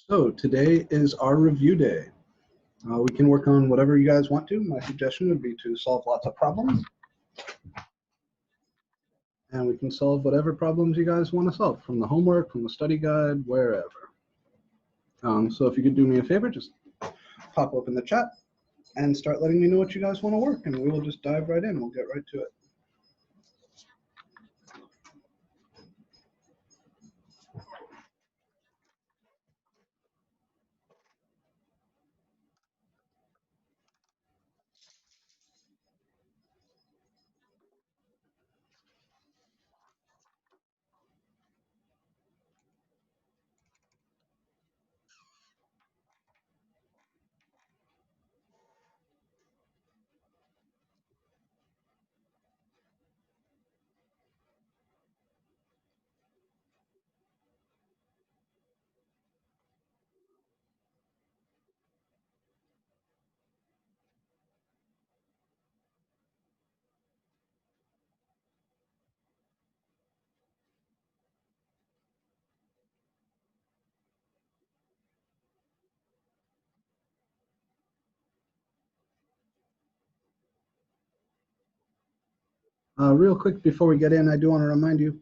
So today is our review day. We can work on whatever you guys want to. My suggestion would be to solve lots of problems. And we can solve whatever problems you guys want to solve, from the homework, from the study guide, wherever. So if you could do me a favor, just pop open the chat and start letting me know what you guys want to work, and we will just dive right in. We'll get right to it. Real quick before we get in, I do want to remind you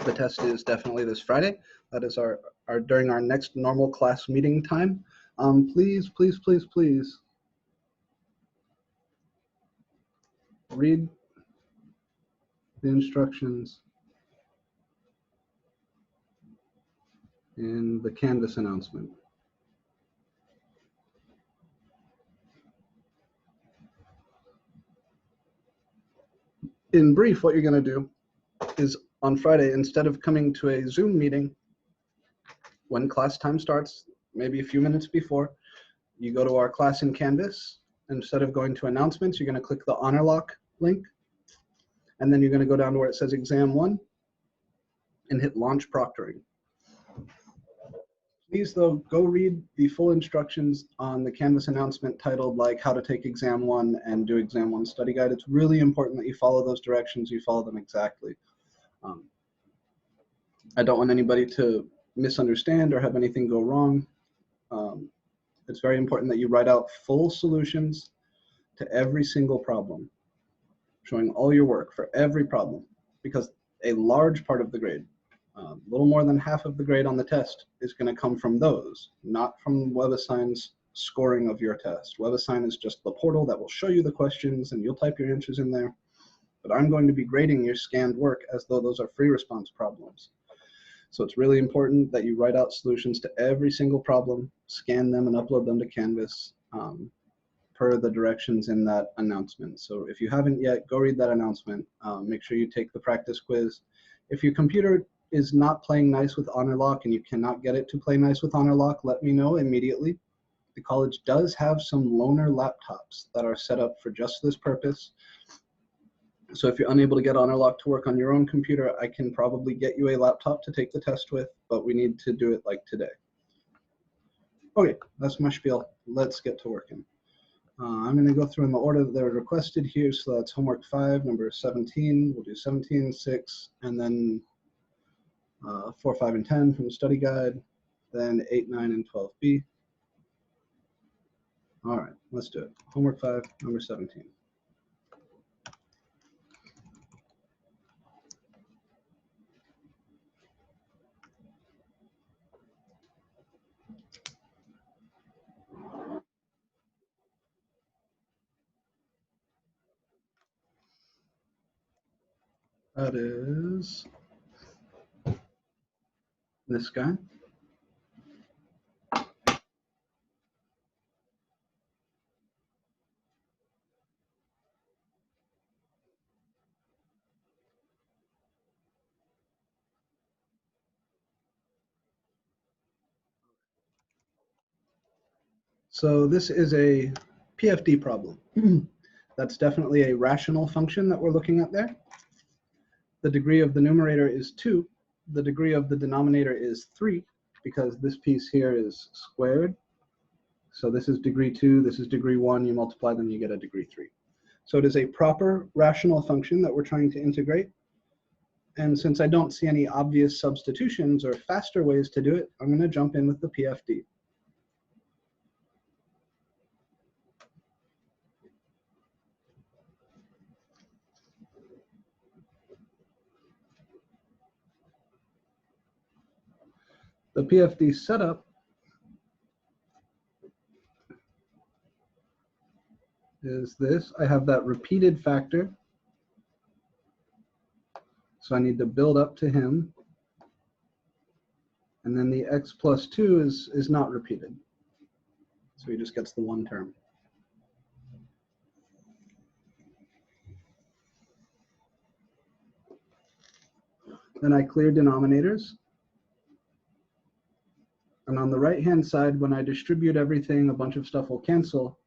the test is definitely this Friday. That is our during our next normal class meeting time. Please read the instructions in the Canvas announcement. In brief, what you're going to do is on Friday, instead of coming to a Zoom meeting when class time starts, maybe a few minutes before, you go to our class in Canvas. Instead of going to announcements, you're going to click the Honor Lock link, and then you're going to go down to where it says Exam 1 and hit Launch Proctoring. Please, though, go read the full instructions on the Canvas announcement titled like How to Take Exam 1 and Do Exam 1 Study Guide. It's really important that you follow those directions, you follow them exactly. I don't want anybody to misunderstand or have anything go wrong. It's very important that you write out full solutions to every single problem, showing all your work for every problem, because a large part of the grade, a little more than half of the grade on the test, is going to come from those, not from WebAssign's scoring of your test. WebAssign is just the portal that will show you the questions and you'll type your answers in there. But I'm going to be grading your scanned work as though those are free response problems. So it's really important that you write out solutions to every single problem, scan them and upload them to Canvas per the directions in that announcement. So if you haven't yet, go read that announcement. Make sure you take the practice quiz. If your computer is not playing nice with Honor Lock and you cannot get it to play nice with Honor Lock, let me know immediately. The college does have some loaner laptops that are set up for just this purpose. So if you're unable to get Honor Lock to work on your own computer, I can probably get you a laptop to take the test with, but we need to do it like today. Okay, that's my spiel. Let's get to working. I'm going to go through in the order that they're requested here. So that's homework 5, number 17. We'll do 17, 6, and then 4, 5, and 10 from the study guide, then 8, 9, and 12B. All right, let's do it. Homework 5, number 17. That is this guy. So this is a PFD problem. That's definitely a rational function that we're looking at there. The degree of the numerator is 2. The degree of the denominator is 3, because this piece here is squared. So this is degree 2, this is degree 1. You multiply them, you get a degree 3. So it is a proper rational function that we're trying to integrate. And since I don't see any obvious substitutions or faster ways to do it, I'm going to jump in with the PFD. The PFD setup is this. I have that repeated factor. So I need to build up to him. And then the x plus 2 is not repeated. So he just gets the one term. Then I clear denominators. And on the right-hand side, when I distribute everything, a bunch of stuff will cancel.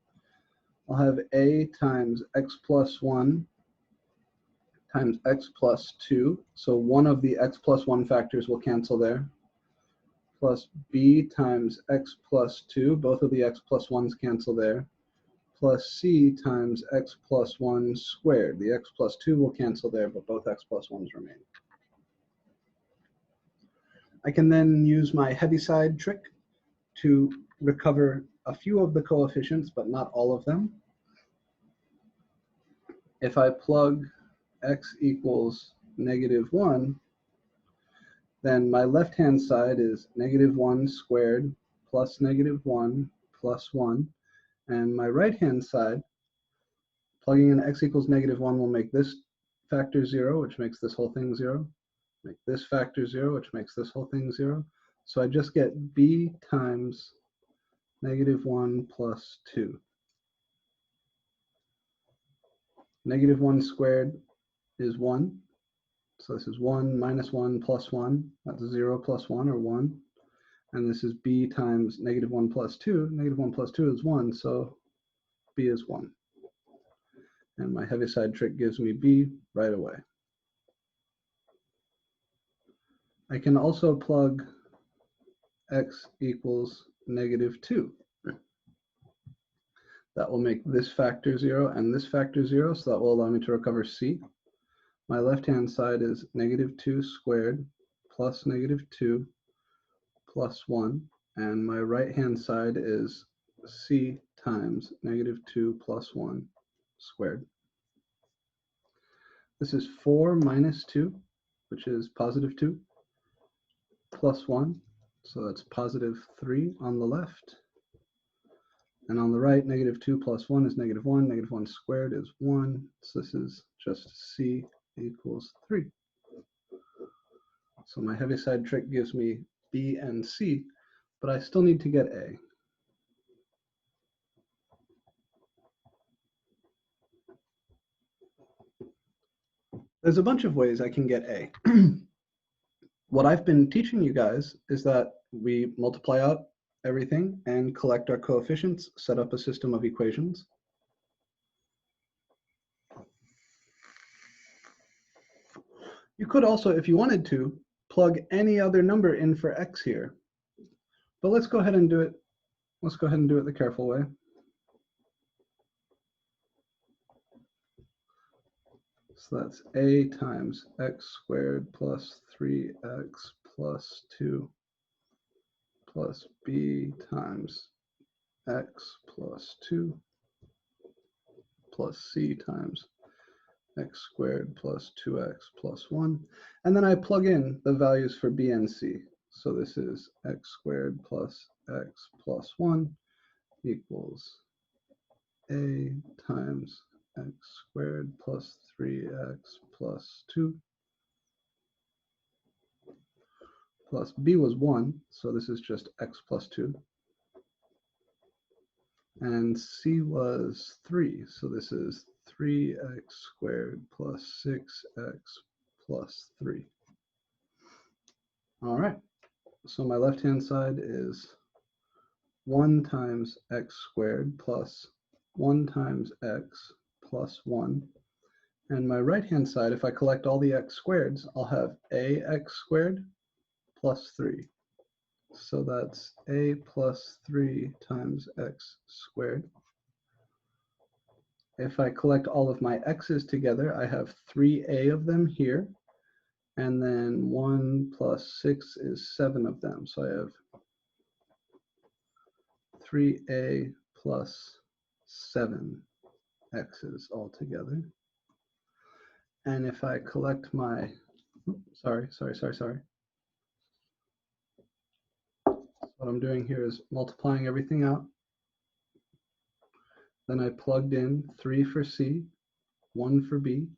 I'll have a times x plus 1 times x plus 2. So one of the x plus 1 factors will cancel there. Plus b times x plus 2. Both of the x plus 1s cancel there. Plus c times x plus 1 squared. The x plus 2 will cancel there, but both x plus 1s remain. I can then use my Heaviside trick to recover a few of the coefficients, but not all of them. If I plug x equals -1, then my left-hand side is -1 squared plus -1 plus 1. And my right-hand side, plugging in x equals -1 will make this factor 0, which makes this whole thing 0. Make this factor 0, which makes this whole thing 0. So I just get b times -1 plus 2. -1 squared is 1. So this is 1 minus 1 plus 1. That's 0 plus 1, or 1. And this is b times -1 plus 2. -1 plus 2 is 1, so b is 1. And my Heaviside trick gives me b right away. I can also plug x equals -2. That will make this factor 0 and this factor 0, so that will allow me to recover c. My left-hand side is -2 squared plus -2 plus 1, and my right-hand side is c times -2 plus 1 squared. This is 4 minus 2, which is +2, plus 1, so that's +3 on the left. And on the right, -2 plus 1 is -1. -1 squared is 1. So this is just c equals 3. So my Heaviside trick gives me b and c, but I still need to get a. There's a bunch of ways I can get a. What I've been teaching you guys is that we multiply out everything and collect our coefficients, set up a system of equations. You could also, if you wanted to, plug any other number in for x here. But let's go ahead and do it. Let's go ahead and do it the careful way. So that's a times x squared plus 3x plus 2 plus b times x plus 2 plus c times x squared plus 2x plus 1. And then I plug in the values for b and c. So this is x squared plus x plus 1 equals a times x squared plus 3x plus 2 plus b was 1, so this is just x plus 2. And c was 3, so this is 3x squared plus 6x plus 3. All right, so my left-hand side is 1 times x squared plus 1 times x plus 1. And my right-hand side, if I collect all the x squareds, I'll have ax squared plus 3. So that's a plus 3 times x squared. If I collect all of my x's together, I have 3a of them here. And then 1 plus 6 is 7 of them. So I have 3a plus 7 x's altogether. And if I collect my, sorry. What I'm doing here is multiplying everything out. Then I plugged in 3 for C, 1 for B.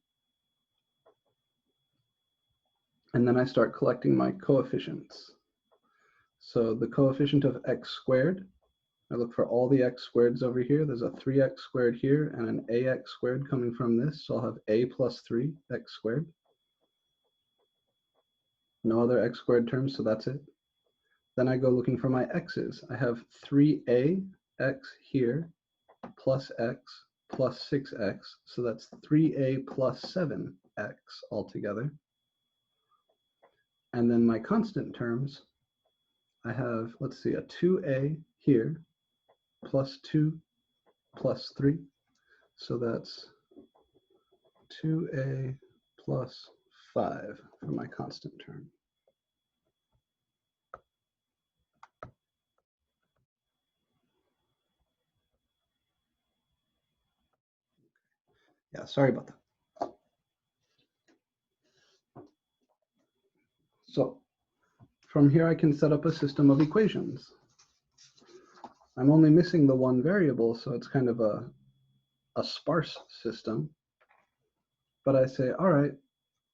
And then I start collecting my coefficients. So the coefficient of x squared, I look for all the x squareds over here. There's a 3x squared here and an ax squared coming from this. So I'll have a plus 3 x squared. No other x squared terms, so that's it. Then I go looking for my x's. I have 3a x here plus x plus 6x. So that's 3a plus 7x altogether. And then my constant terms, I have, let's see, a 2a here plus 2 plus 3. So that's 2a plus 5 for my constant term. Yeah, sorry about that. So from here I can set up a system of equations. I'm only missing the one variable, so it's kind of a sparse system. But I say, all right,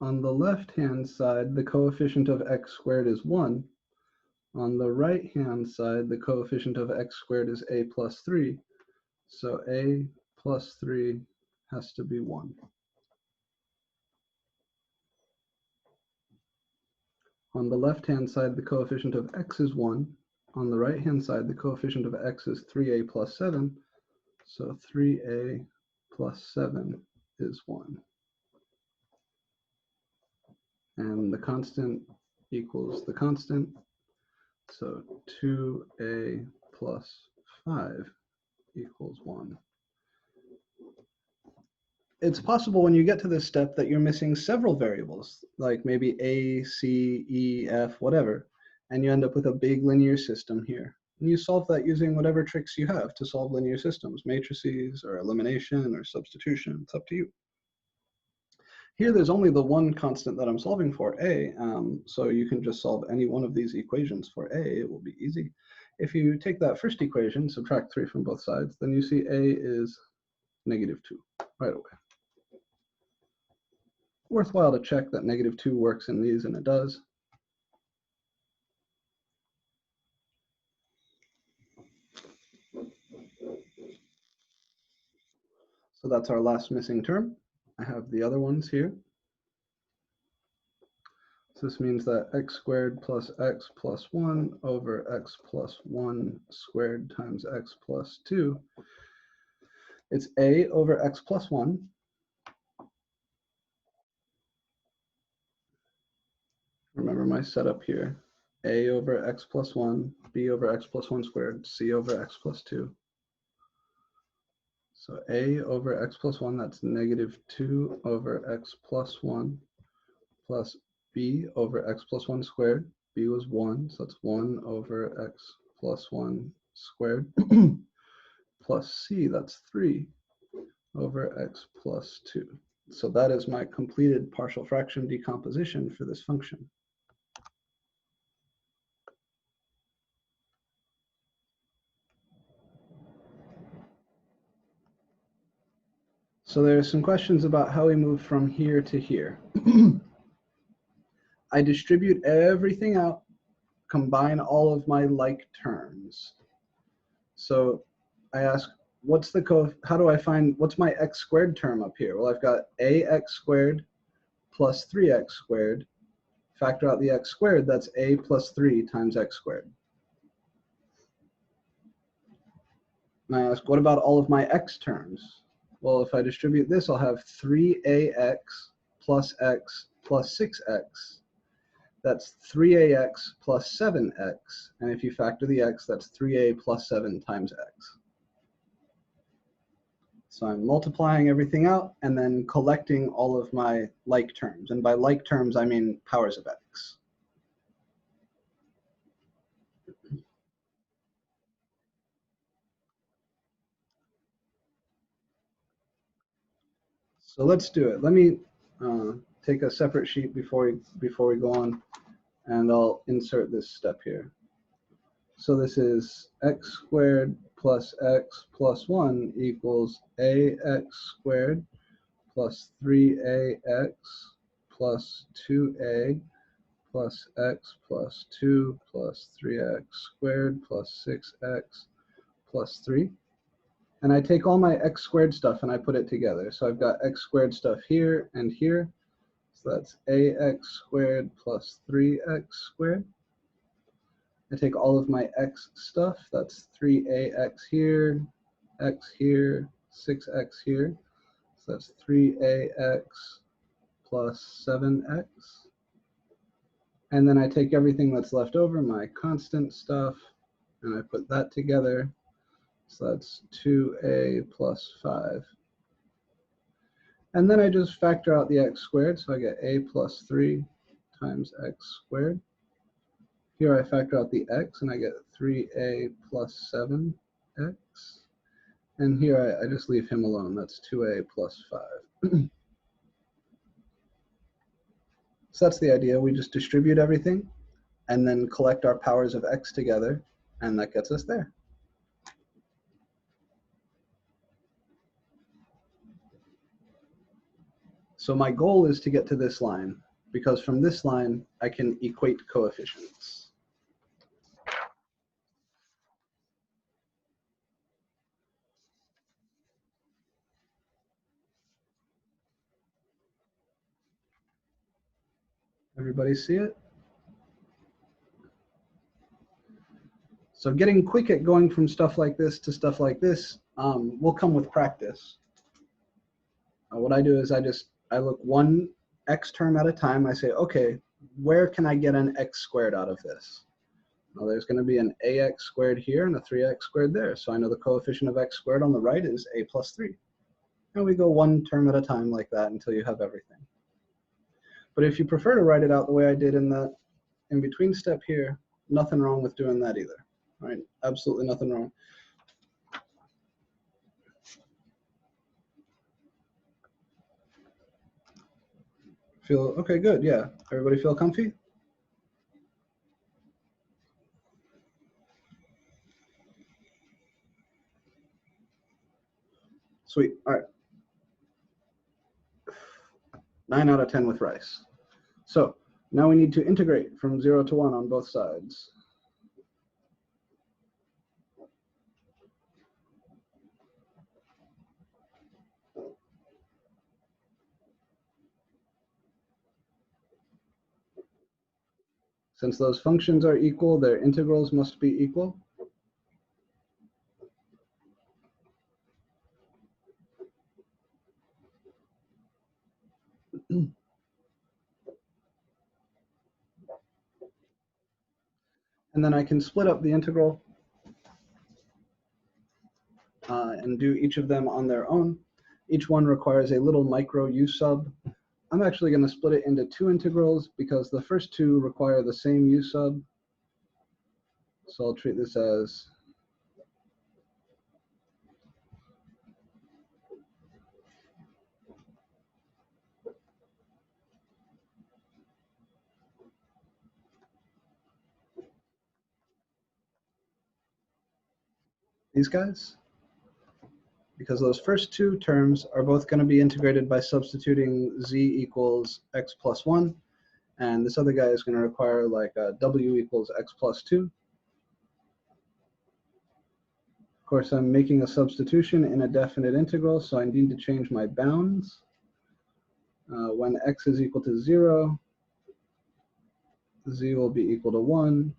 on the left-hand side, the coefficient of x squared is 1. On the right-hand side, the coefficient of x squared is a plus 3. So a plus 3 has to be 1. On the left-hand side, the coefficient of x is 1. On the right-hand side, the coefficient of x is 3a plus 7. So 3a plus 7 is 1. And the constant equals the constant. So 2a plus 5 equals 1. It's possible when you get to this step that you're missing several variables, like maybe a, c, e, f, whatever, and you end up with a big linear system here. And you solve that using whatever tricks you have to solve linear systems, matrices or elimination or substitution. It's up to you. Here there's only the one constant that I'm solving for, a, so you can just solve any one of these equations for a. It will be easy. If you take that first equation, subtract 3 from both sides, then you see a is -2 right away. Worthwhile to check that -2 works in these, and it does. So that's our last missing term. I have the other ones here. So this means that x squared plus x plus 1 over x plus 1 squared times x plus 2. It's a over x plus 1. Remember my setup here. A over x plus 1, b over x plus 1 squared, c over x plus 2. So a over x plus 1, that's -2 over x plus 1, plus b over x plus 1 squared. B was 1, so that's 1 over x plus 1 squared, plus c, that's 3 over x plus 2. So that is my completed partial fraction decomposition for this function. So there are some questions about how we move from here to here. I distribute everything out, combine all of my like terms. So I ask, how do I find, what's my x squared term up here? Well, I've got ax squared plus 3x squared. Factor out the x squared, that's a plus 3 times x squared. And I ask, what about all of my x terms? Well, if I distribute this, I'll have 3ax plus x plus 6x. That's 3ax plus 7x. And if you factor the x, that's 3a plus 7 times x. So I'm multiplying everything out and then collecting all of my like terms. And by like terms, I mean powers of x. So let's do it. Let me take a separate sheet before we go on, and I'll insert this step here. So this is x squared plus x plus 1 equals ax squared plus 3ax plus 2a plus x plus 2 plus 3x squared plus 6x plus 3. And I take all my x squared stuff and I put it together. So I've got x squared stuff here and here. So that's ax squared plus 3x squared. I take all of my x stuff. That's 3ax here, x here, 6x here. So that's 3ax plus 7x. And then I take everything that's left over, my constant stuff, and I put that together. So that's 2a plus 5. And then I just factor out the x squared, so I get a plus 3 times x squared. Here I factor out the x, and I get 3a plus 7x. And here I just leave him alone. That's 2a plus 5. So that's the idea. We just distribute everything and then collect our powers of x together, and that gets us there. So my goal is to get to this line, because from this line, I can equate coefficients. Everybody see it? So getting quick at going from stuff like this to stuff like this will come with practice. What I do is I look one x term at a time. I say, okay, where can I get an x squared out of this? Well, there's going to be an ax squared here and a 3x squared there. So I know the coefficient of x squared on the right is a plus 3. And we go one term at a time like that until you have everything. But if you prefer to write it out the way I did in the in-between step here, nothing wrong with doing that either. Right? Absolutely nothing wrong. Feel okay, good, yeah. Everybody feel comfy? Sweet, all right. 9 out of 10 with rice. So now we need to integrate from 0 to 1 on both sides. Since those functions are equal, their integrals must be equal. And then I can split up the integral and do each of them on their own. Each one requires a little micro u sub. I'm actually going to split it into 2 integrals because the first 2 require the same u sub. So I'll treat this as these guys, because those first 2 terms are both going to be integrated by substituting z equals x plus 1, and this other guy is going to require like w equals x plus 2. Of course, I'm making a substitution in a definite integral, so I need to change my bounds. When x is equal to 0, z will be equal to 1.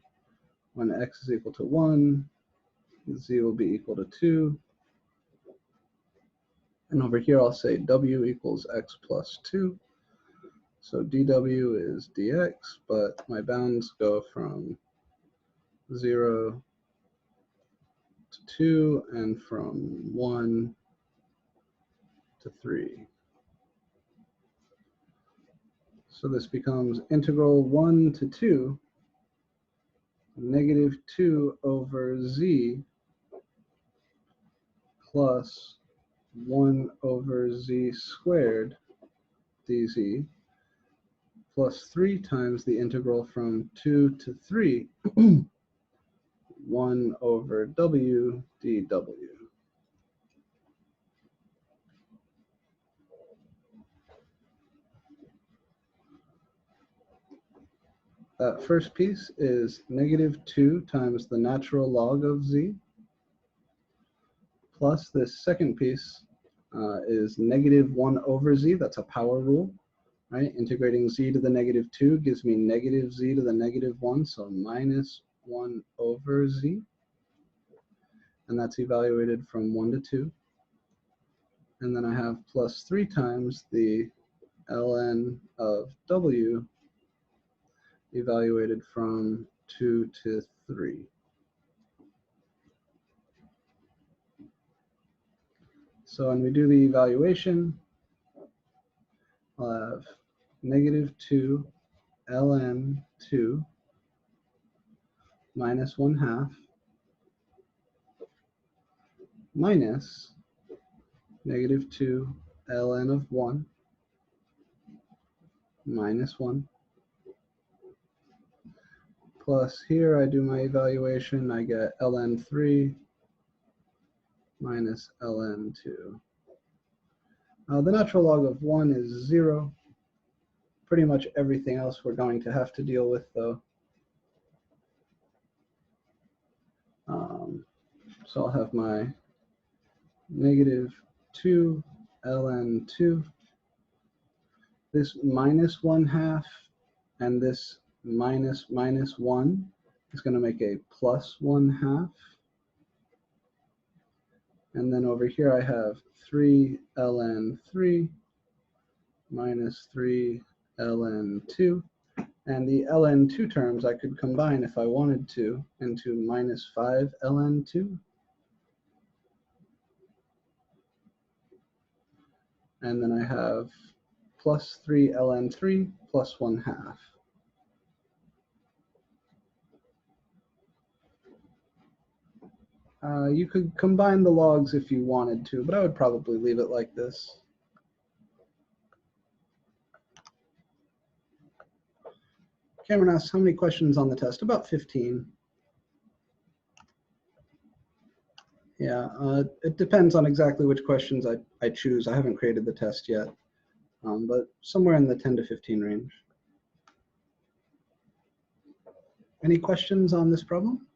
When x is equal to 1, z will be equal to 2. And over here, I'll say w equals x plus 2. So dw is dx, but my bounds go from 0 to 2 and from 1 to 3. So this becomes integral 1 to 2, negative 2 over z plus 1 over z squared dz plus 3 times the integral from 2 to 3, 1 over w dw. That first piece is negative 2 times the natural log of z, plus this second piece is negative 1 over z. That's a power rule, right? Integrating z to the negative 2 gives me negative z to the negative 1, so minus 1 over z. And that's evaluated from 1 to 2. And then I have plus 3 times the ln of w evaluated from 2 to 3. So when we do the evaluation, I'll have negative 2 ln 2 minus 1/2 minus negative 2 ln of 1 minus 1. Plus here I do my evaluation, I get ln 3 minus ln 2. The natural log of 1 is 0. Pretty much everything else we're going to have to deal with though. So I'll have my negative 2 ln 2, this minus 1/2, and this minus 1 is going to make a plus 1/2. And then over here I have 3 ln 3 minus 3 ln 2. And the ln 2 terms I could combine if I wanted to into minus 5 ln 2. And then I have plus 3 ln 3 plus 1/2. You could combine the logs if you wanted to, but I would probably leave it like this. Cameron asks, how many questions on the test? About 15. Yeah, it depends on exactly which questions I choose. I haven't created the test yet, but somewhere in the 10 to 15 range. Any questions on this problem?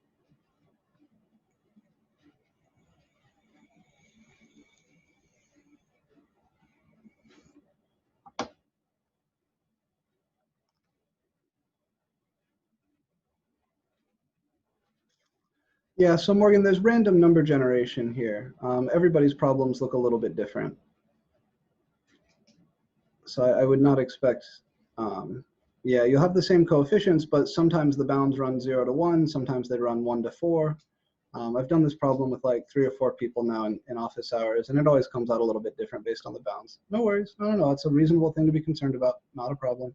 Yeah, so Morgan, there's random number generation here. Everybody's problems look a little bit different. So I would not expect, yeah, you'll have the same coefficients, but sometimes the bounds run 0 to 1, sometimes they run 1 to 4. I've done this problem with like 3 or 4 people now in office hours, and it always comes out a little bit different based on the bounds. No worries, no, it's a reasonable thing to be concerned about, not a problem.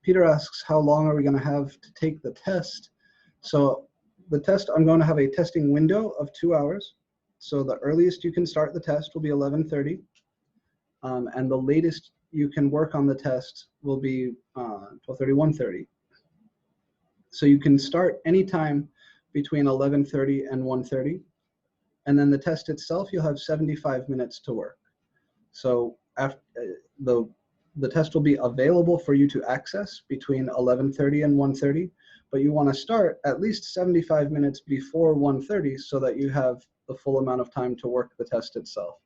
Peter asks, how long are we gonna have to take the test? So the test, I'm going to have a testing window of 2 hours. So the earliest you can start the test will be 11:30. And the latest you can work on the test will be 12:30, 1:30. So you can start anytime between 11:30 and 1:30. And then the test itself, you'll have 75 minutes to work. So after, the test will be available for you to access between 11:30 and 1:30. But you want to start at least 75 minutes before 1:30 so that you have the full amount of time to work the test itself.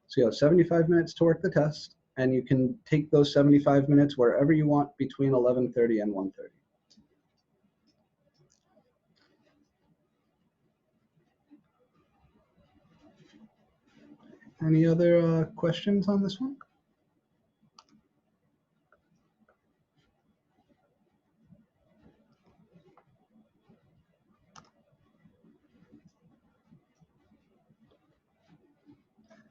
So you have 75 minutes to work the test, and you can take those 75 minutes wherever you want between 11:30 and 1:30. Any other questions on this one?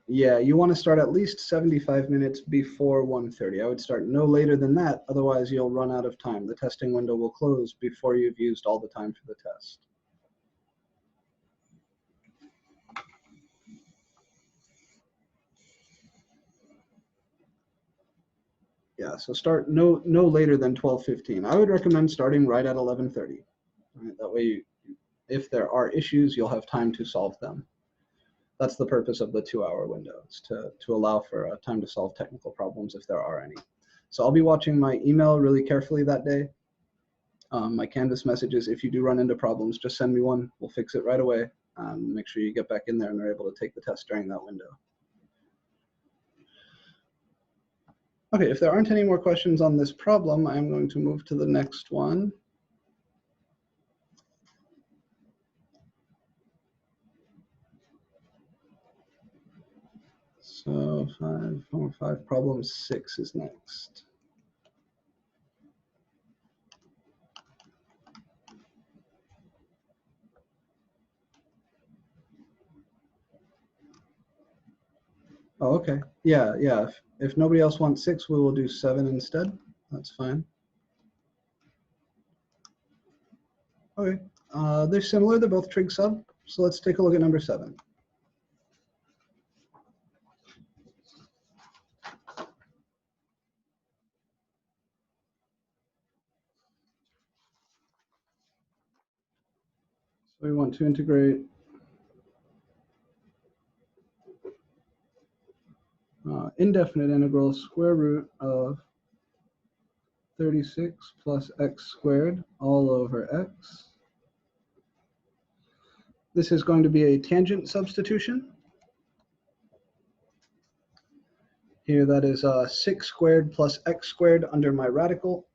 Yeah, you want to start at least 75 minutes before 1:30. I would start no later than that, otherwise you'll run out of time. The testing window will close before you've used all the time for the test. Yeah, so start no later than 12:15. I would recommend starting right at 11:30. Right? That way, if there are issues, you'll have time to solve them. That's the purpose of the 2-hour window, is to allow for time to solve technical problems if there are any. So I'll be watching my email really carefully that day. My Canvas messages, if you do run into problems, just send me one. We'll fix it right away. Make sure you get back in there and are able to take the test during that window. Okay, if there aren't any more questions on this problem, I'm going to move to the next one. So 5 problem 6 is next. Oh, okay. Yeah. If nobody else wants 6, we will do 7 instead. That's fine. Okay. They're similar. They're both trig sub. So let's take a look at number 7. So we want to integrate indefinite integral square root of 36 plus x squared all over x. This is going to be a tangent substitution. Here that is 6 squared plus x squared under my radical,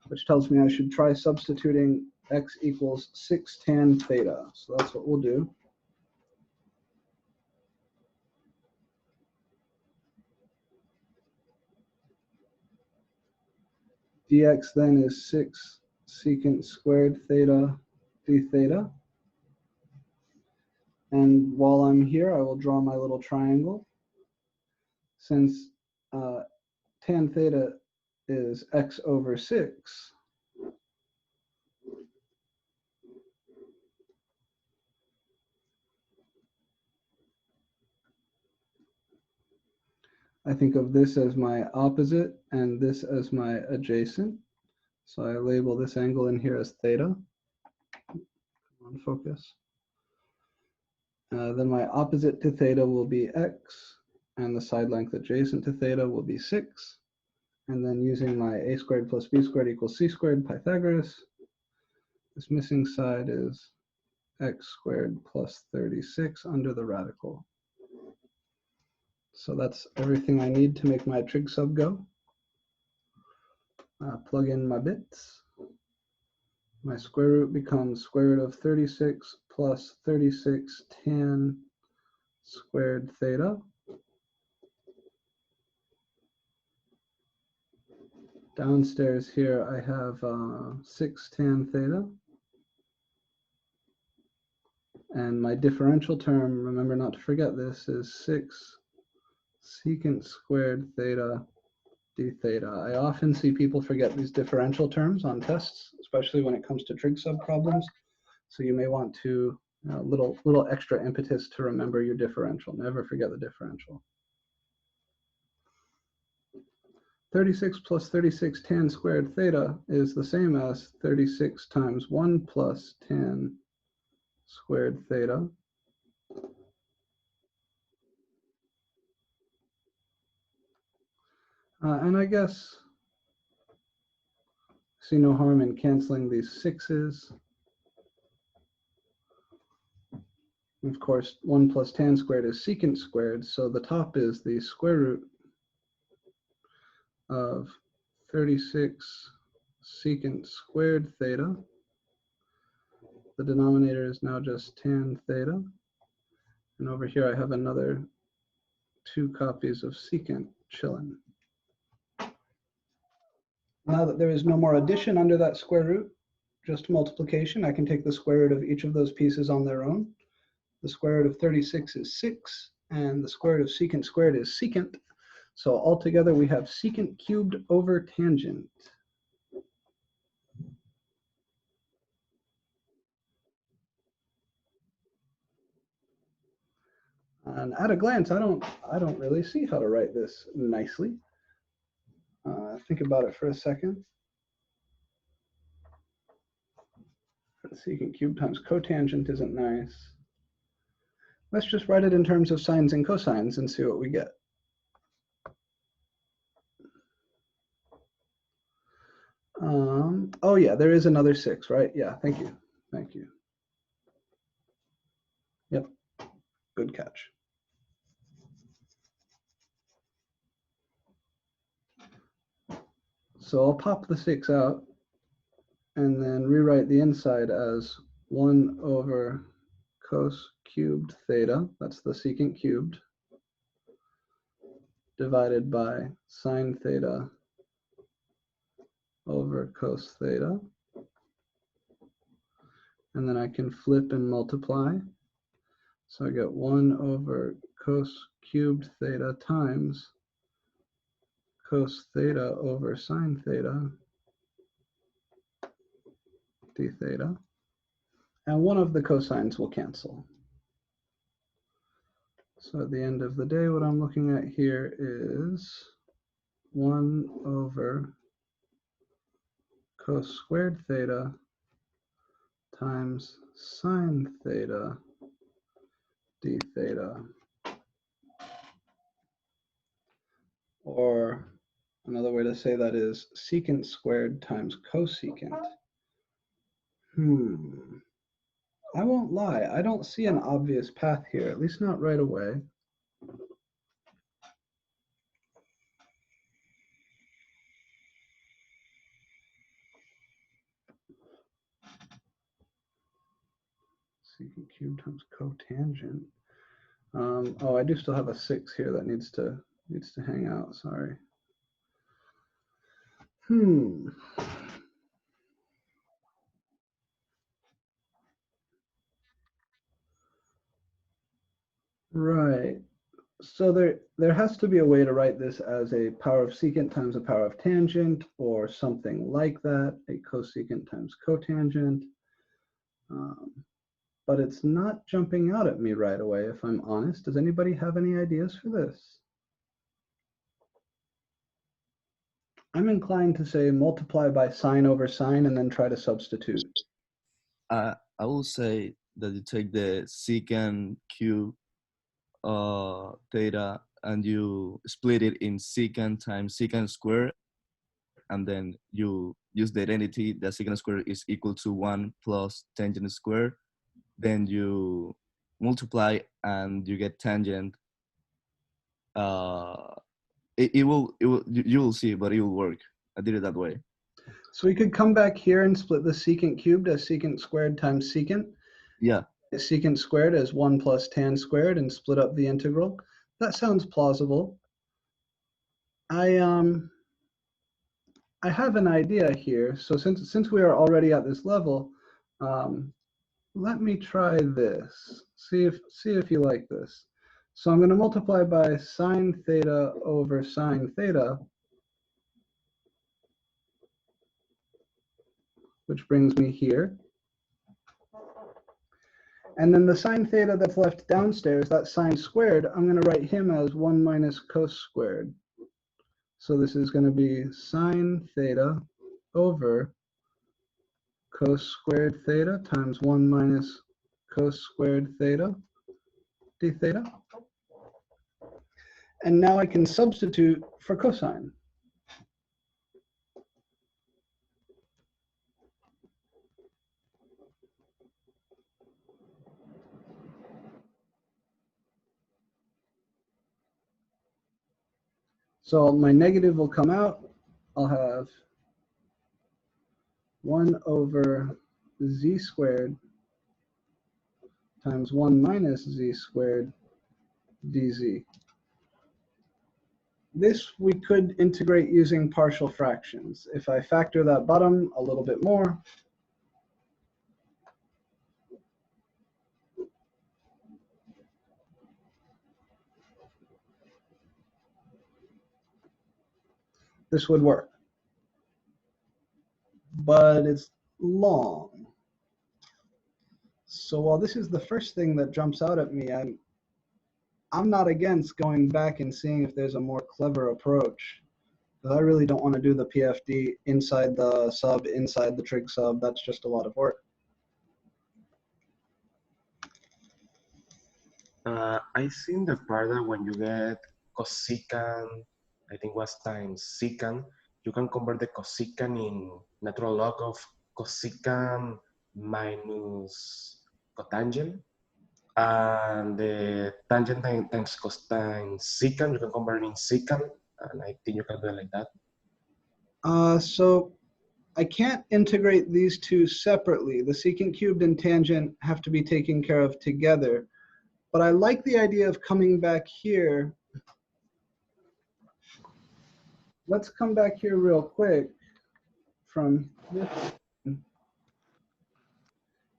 which tells me I should try substituting x equals 6 tan theta. So that's what we'll do. Dx then is 6 secant squared theta d theta. And while I'm here, I will draw my little triangle. Since tan theta is x over 6, I think of this as my opposite and this as my adjacent. So I label this angle in here as theta. On focus. Then my opposite to theta will be x, and the side length adjacent to theta will be 6. And then using my a squared plus b squared equals c squared Pythagoras, this missing side is x squared plus 36 under the radical. So that's everything I need to make my trig sub go. Plug in my bits. My square root becomes square root of 36 plus 36 tan squared theta. Downstairs here I have 6 tan theta. And my differential term, remember not to forget this, is 6 secant squared theta d theta. I often see people forget these differential terms on tests, especially when it comes to trig sub problems. So you may want to, little extra impetus to remember your differential. Never forget the differential. 36 plus 36 tan squared theta is the same as 36 times 1 plus tan squared theta. And I guess see no harm in canceling these 6's. Of course, 1 plus tan squared is secant squared, so the top is the square root of 36 secant squared theta. The denominator is now just tan theta. And over here I have another 2 copies of secant chilling. Now that there is no more addition under that square root, just multiplication, I can take the square root of each of those pieces on their own. The square root of 36 is 6. And the square root of secant squared is secant. So altogether we have secant cubed over tangent. And at a glance, I don't really see how to write this nicely. Think about it for a second. Secant cubed times cotangent isn't nice. Let's just write it in terms of sines and cosines and see what we get. Oh yeah, there is another 6, right? Yeah, thank you. Thank you. Yep, good catch. So I'll pop the 6 out and then rewrite the inside as 1 over cos cubed theta, that's the secant cubed, divided by sine theta over cos theta. And then I can flip and multiply. So I get 1 over cos cubed theta times cos theta over sine theta d theta. And one of the cosines will cancel. So at the end of the day, what I'm looking at here is 1 over cos squared theta times sine theta d theta. Or another way to say that is secant squared times cosecant. I won't lie, I don't see an obvious path here, at least not right away. Secant cubed times cotangent. Oh, I do still have a 6 here that needs to hang out, sorry. Right. So there has to be a way to write this as a power of secant times a power of tangent or something like that, a cosecant times cotangent. But it's not jumping out at me right away, if I'm honest. Does anybody have any ideas for this? I'm inclined to say multiply by sine over sine and then try to substitute. I will say that you take the secant cube theta and you split it in secant times secant squared, and then you use the identity that secant squared is equal to 1 plus tangent squared. Then you multiply and you get tangent. You will see, but it will work. I did it that way. So we could come back here and split the secant cubed as secant squared times secant. Yeah. Secant squared as 1 plus tan squared and split up the integral. That sounds plausible. I have an idea here. So since we are already at this level, let me try this. See if you like this. So I'm going to multiply by sine theta over sine theta, which brings me here. And then the sine theta that's left downstairs, that sine squared, I'm going to write him as 1 minus cos squared. So this is going to be sine theta over cos squared theta times 1 minus cos squared theta d theta. And now I can substitute for cosine. So my negative will come out. I'll have 1 over z squared times 1 minus z squared dz. This we could integrate using partial fractions. If I factor that bottom a little bit more, this would work. But it's long. So while this is the first thing that jumps out at me, I'm not against going back and seeing if there's a more clever approach. Because I really don't want to do the PFD inside the sub, inside the trig sub. That's just a lot of work. I think the part that when you get cosecant, I think was times secant, you can convert the cosecant in natural log of cosecant minus cotangent. And the tangent times cosine secant, you can convert in secant, and I think you can do it like that. So I can't integrate these two separately. The secant cubed and tangent have to be taken care of together. But I like the idea of coming back here. Let's come back here real quick from this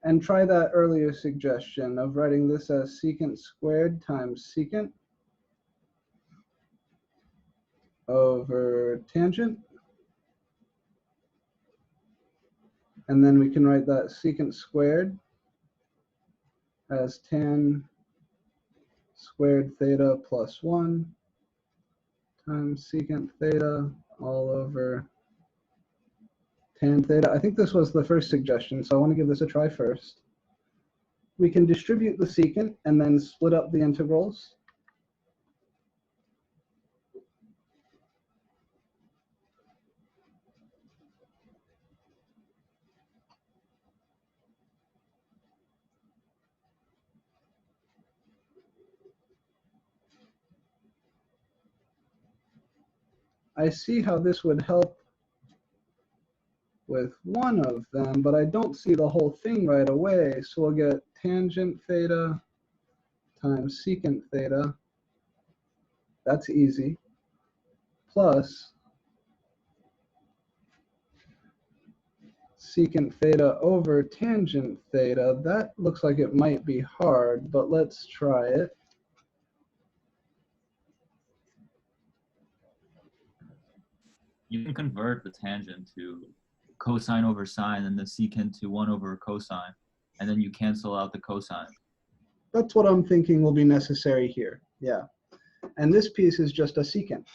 and try that earlier suggestion of writing this as secant squared times secant over tangent. And then we can write that secant squared as tan squared theta plus 1 times secant theta all over tan theta. I think this was the first suggestion, so I want to give this a try first. We can distribute the secant and then split up the integrals. I see how this would help with one of them, but I don't see the whole thing right away. So we'll get tangent theta times secant theta. That's easy. Plus secant theta over tangent theta. That looks like it might be hard, but let's try it. You can convert the tangent to cosine over sine and the secant to 1 over cosine, and then you cancel out the cosine. That's what I'm thinking will be necessary here. Yeah. And this piece is just a secant.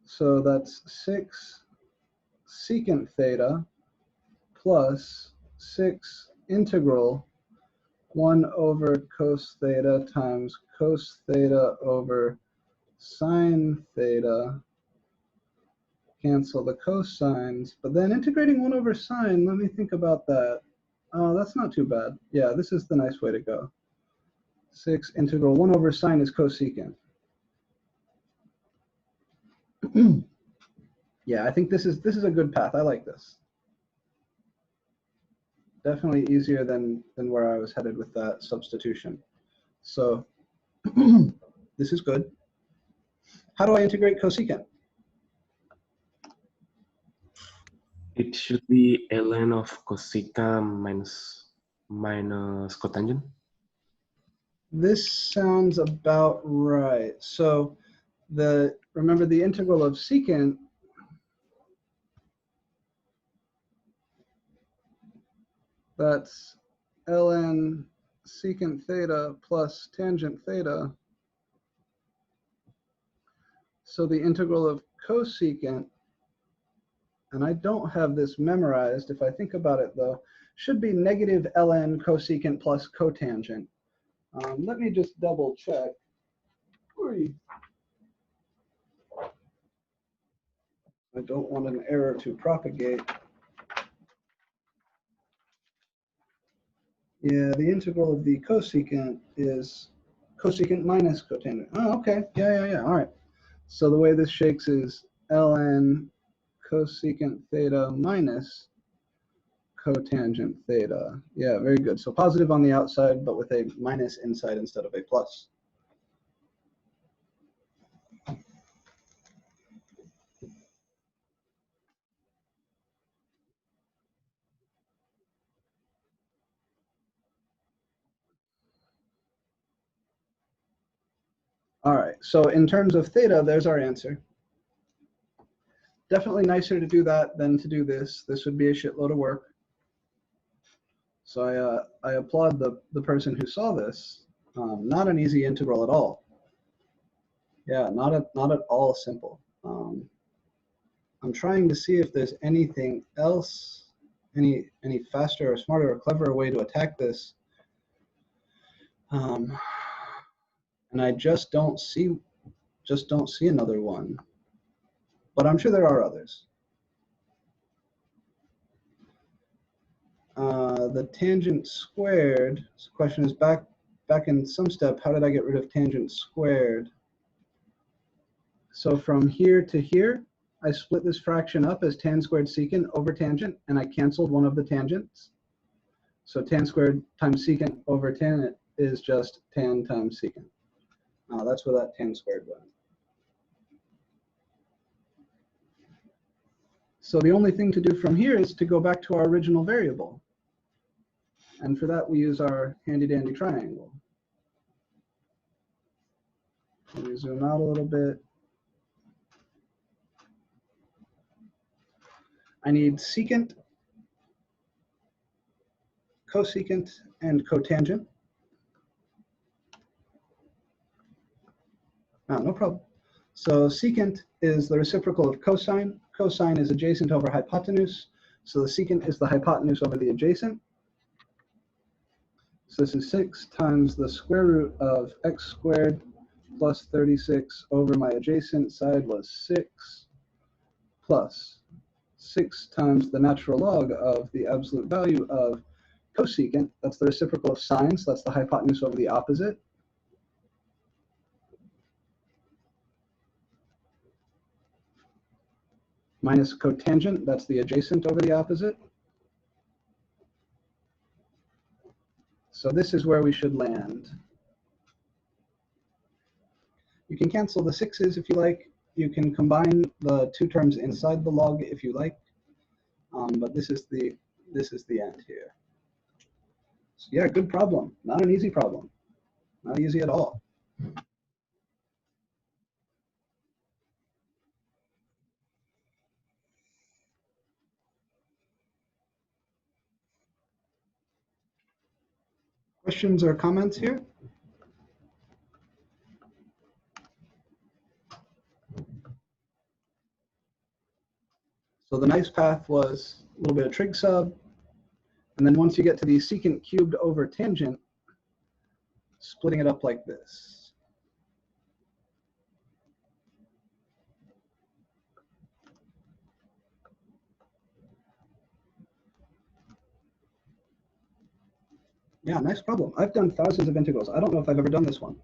So that's 6 secant theta plus 6 integral 1 over cos theta times cos theta over sine theta. Cancel the cosines, but then integrating 1 over sine, let me think about that. Oh, that's not too bad. Yeah, this is the nice way to go. 6 integral 1 over sine is cosecant. Yeah, I think this is a good path. I like this. Definitely easier than where I was headed with that substitution. So this is good. How do I integrate cosecant? It should be ln of cosecant minus cotangent. This sounds about right. So remember the integral of secant that's ln secant theta plus tangent theta. So the integral of cosecant, and I don't have this memorized, if I think about it though, should be negative ln cosecant plus cotangent. Let me just double check. I don't want an error to propagate. Yeah, the integral of the cosecant is cosecant minus cotangent. Oh, okay. Yeah. All right. So the way this shakes is ln cosecant theta minus cotangent theta. Yeah, very good. So positive on the outside, but with a minus inside instead of a plus. All right, so in terms of theta, there's our answer. definitely nicer to do that than to do this. This would be a shitload of work. So I applaud the person who saw this. Not an easy integral at all. Yeah, not at all simple. I'm trying to see if there's anything else, any faster or smarter or cleverer way to attack this. And I just don't see another one. But I'm sure there are others. The tangent squared. So the question is back in some step, how did I get rid of tangent squared? So from here to here, I split this fraction up as tan squared secant over tangent, and I canceled one of the tangents. So tan squared times secant over tan is just tan times secant. That's where that tan squared went. So the only thing to do from here is to go back to our original variable. And for that, we use our handy-dandy triangle. Let me zoom out a little bit. I need secant, cosecant, and cotangent. No problem. So secant is the reciprocal of cosine. Cosine is adjacent over hypotenuse. So the secant is the hypotenuse over the adjacent. So this is 6 times the square root of x squared plus 36 over my adjacent side was 6 plus 6 times the natural log of the absolute value of cosecant. That's the reciprocal of sine, so that's the hypotenuse over the opposite. Minus cotangent, that's the adjacent over the opposite. So this is where we should land. You can cancel the 6's if you like. You can combine the two terms inside the log if you like. But this is the end here. So yeah, good problem. Not an easy problem. Not easy at all. Questions or comments here? So the nice path was a little bit of trig sub. And then once you get to the secant cubed over tangent, splitting it up like this. Yeah, nice problem. I've done thousands of integrals. I don't know if I've ever done this one.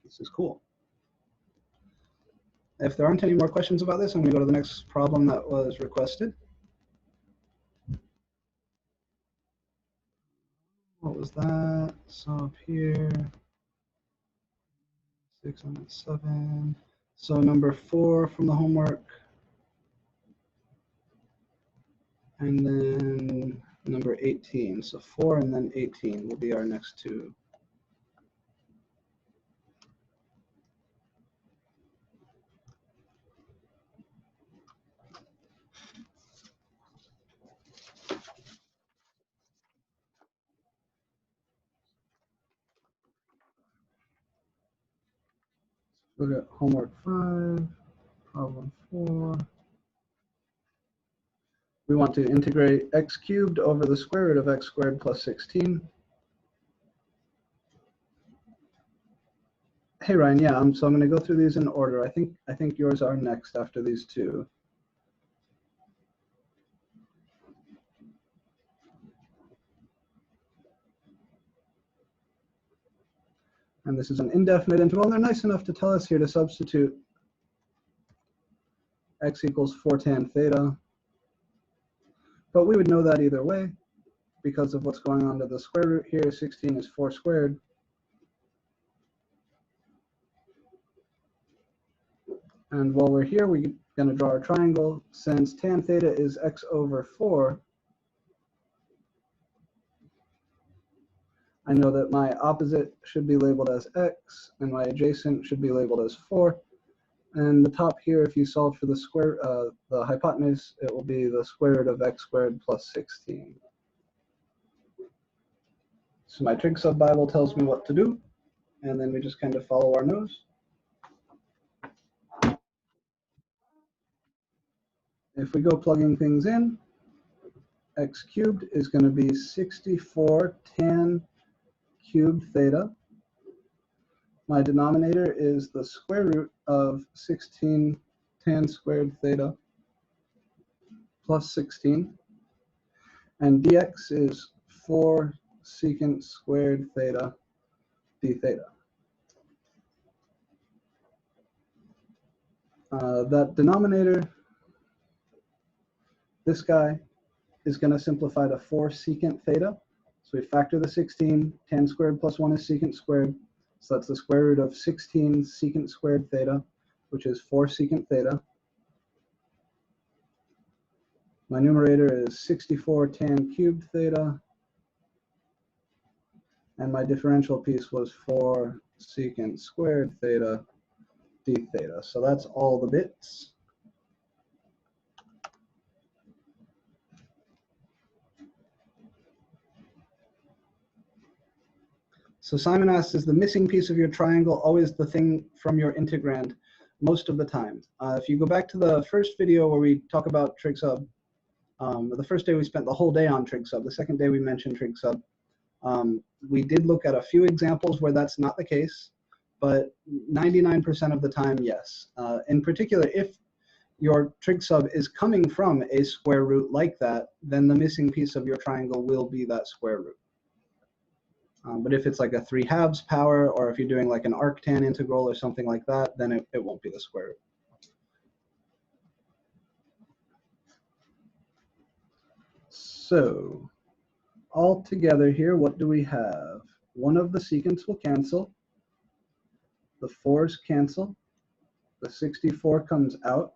This is cool. If there aren't any more questions about this, I'm going to go to the next problem that was requested. What was that? So up here, 6 and 7. So number 4 from the homework. And then number 18. So 4 and then 18 will be our next two. Look at homework 5, problem 4. We want to integrate x cubed over the square root of x squared plus 16. Hey Ryan, yeah, so I'm going to go through these in order. I think yours are next after these two. And this is an indefinite interval, and they're nice enough to tell us here to substitute x equals 4 tan theta. But we would know that either way because of what's going on to the square root here. 16 is 4 squared. And while we're here, we're going to draw our triangle. Since tan theta is x over 4, I know that my opposite should be labeled as x, and my adjacent should be labeled as 4. And the top here, if you solve for the square, the hypotenuse, it will be the square root of x squared plus 16. So my trig sub Bible tells me what to do, and then we just kind of follow our nose. If we go plugging things in, x cubed is going to be 64 tan cubed theta. My denominator is the square root of 16 tan squared theta plus 16. And dx is 4 secant squared theta d theta. That denominator, this guy, is going to simplify to 4 secant theta. So we factor the 16, tan squared plus 1 is secant squared. So that's the square root of 16 secant squared theta, which is 4 secant theta. My numerator is 64 tan cubed theta. And my differential piece was 4 secant squared theta d theta. So that's all the bits. So Simon asks, is the missing piece of your triangle always the thing from your integrand? Most of the time. If you go back to the first video where we talk about trig sub, the first day we spent the whole day on trig sub, the second day we mentioned trig sub. We did look at a few examples where that's not the case, but 99% of the time, yes. In particular, if your trig sub is coming from a square root like that, then the missing piece of your triangle will be that square root. But if it's like a 3/2 power, or if you're doing like an arctan integral or something like that, then it won't be the square root. So all together here, what do we have? One of the secants will cancel. The 4's cancel. The 64 comes out.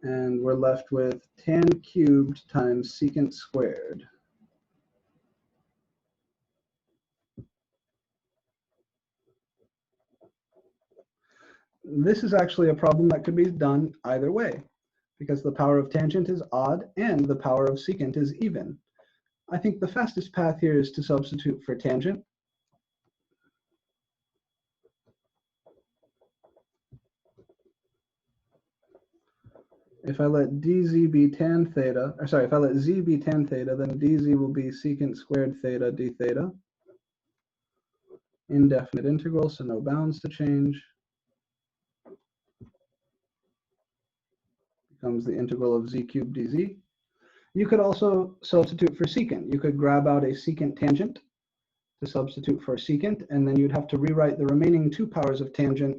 And we're left with tan cubed times secant squared. This is actually a problem that could be done either way, because the power of tangent is odd and the power of secant is even. I think the fastest path here is to substitute for tangent. If I let dz be tan theta, or sorry, if I let z be tan theta, then dz will be secant squared theta d theta. Indefinite integral, so no bounds to change. Becomes the integral of z cubed dz. You could also substitute for secant. You could grab out a secant tangent to substitute for secant, and then you'd have to rewrite the remaining 2 powers of tangent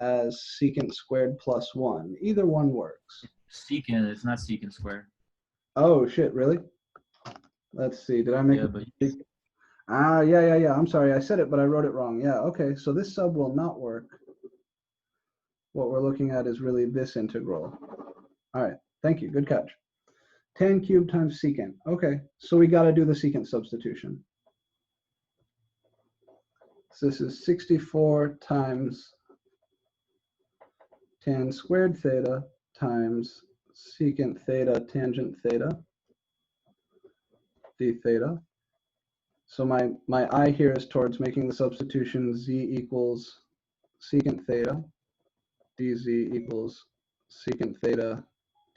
as secant squared plus 1. Either one works. Secant, it's not secant squared. Oh, shit, really? Let's see, did I make Yeah, a yeah. I'm sorry, I said it, but I wrote it wrong. Yeah, okay, so this sub will not work. What we're looking at is really this integral. All right, thank you, good catch. Tan cubed times secant. Okay, so we got to do the secant substitution. So this is 64 times tan squared theta times secant theta tangent theta d theta. So my eye here is towards making the substitution z equals secant theta, dz equals secant theta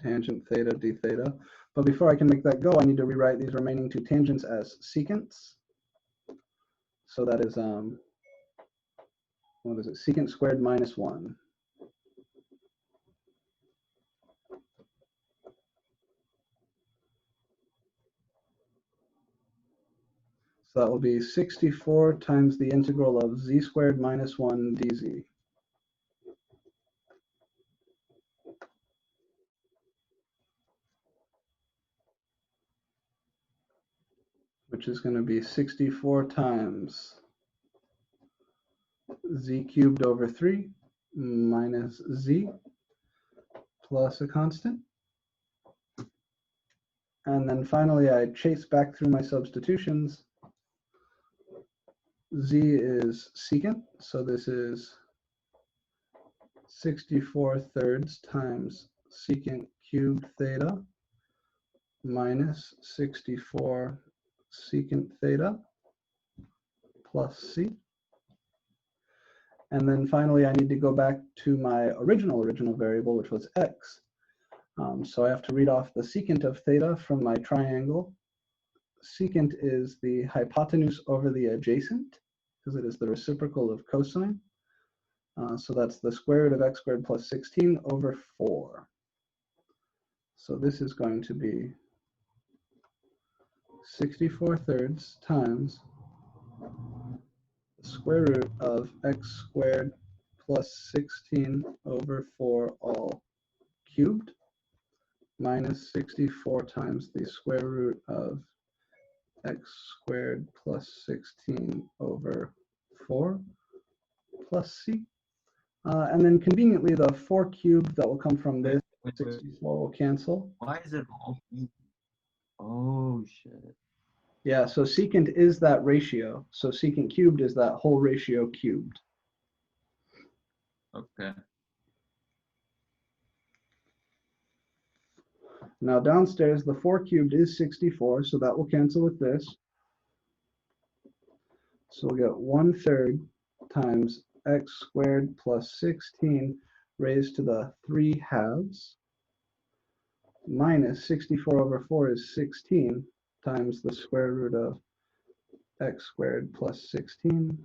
tangent theta d theta. But before I can make that go, I need to rewrite these remaining 2 tangents as secants. So that is, what is it, secant squared minus 1. So that will be 64 times the integral of z squared minus 1 dz. Which is going to be 64 times z cubed over 3 minus z plus a constant. And then finally, I chase back through my substitutions. Z is secant, so this is 64 thirds times secant cubed theta minus 64 secant theta plus c. And then finally, I need to go back to my original variable, which was x. So I have to read off the secant of theta from my triangle. Secant is the hypotenuse over the adjacent, because it is the reciprocal of cosine. So that's the square root of x squared plus 16 over 4. So this is going to be 64 thirds times the square root of x squared plus 16 over 4 all cubed minus 64 times the square root of x squared plus 16 over 4 plus c. And then conveniently, the 4 cubed that will come from this 64 will cancel. Why is it all? Oh shit. Yeah, so secant is that ratio. So secant cubed is that whole ratio cubed. Okay. Now downstairs, the 4 cubed is 64, so that will cancel with this. So we'll get 1/3 times x squared plus 16 raised to the 3 halves minus 64 over 4 is 16 times the square root of x squared plus 16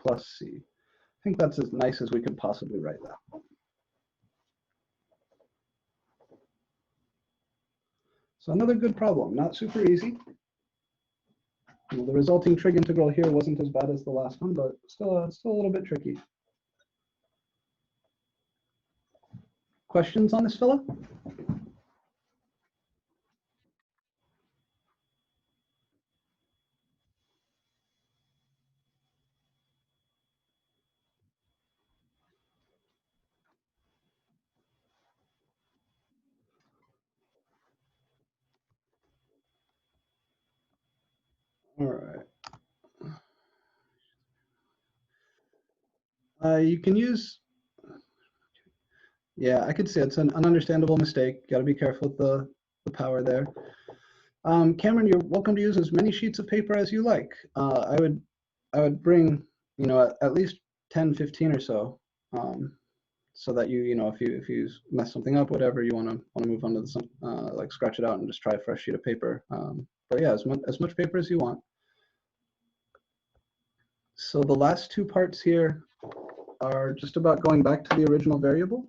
plus c. I think that's as nice as we could possibly write that. So another good problem, not super easy. The resulting trig integral here wasn't as bad as the last one, but still a little bit tricky. Questions on this fella? All right. You can use, yeah, I could say it's an ununderstandable mistake. Got to be careful with the power there. Cameron, you're welcome to use as many sheets of paper as you like. I would bring, at least 10, 15 or so, so that if you mess something up, whatever, you want to move on to the like scratch it out and just try a fresh sheet of paper. But yeah, as much paper as you want. So the last two parts here are just about going back to the original variable.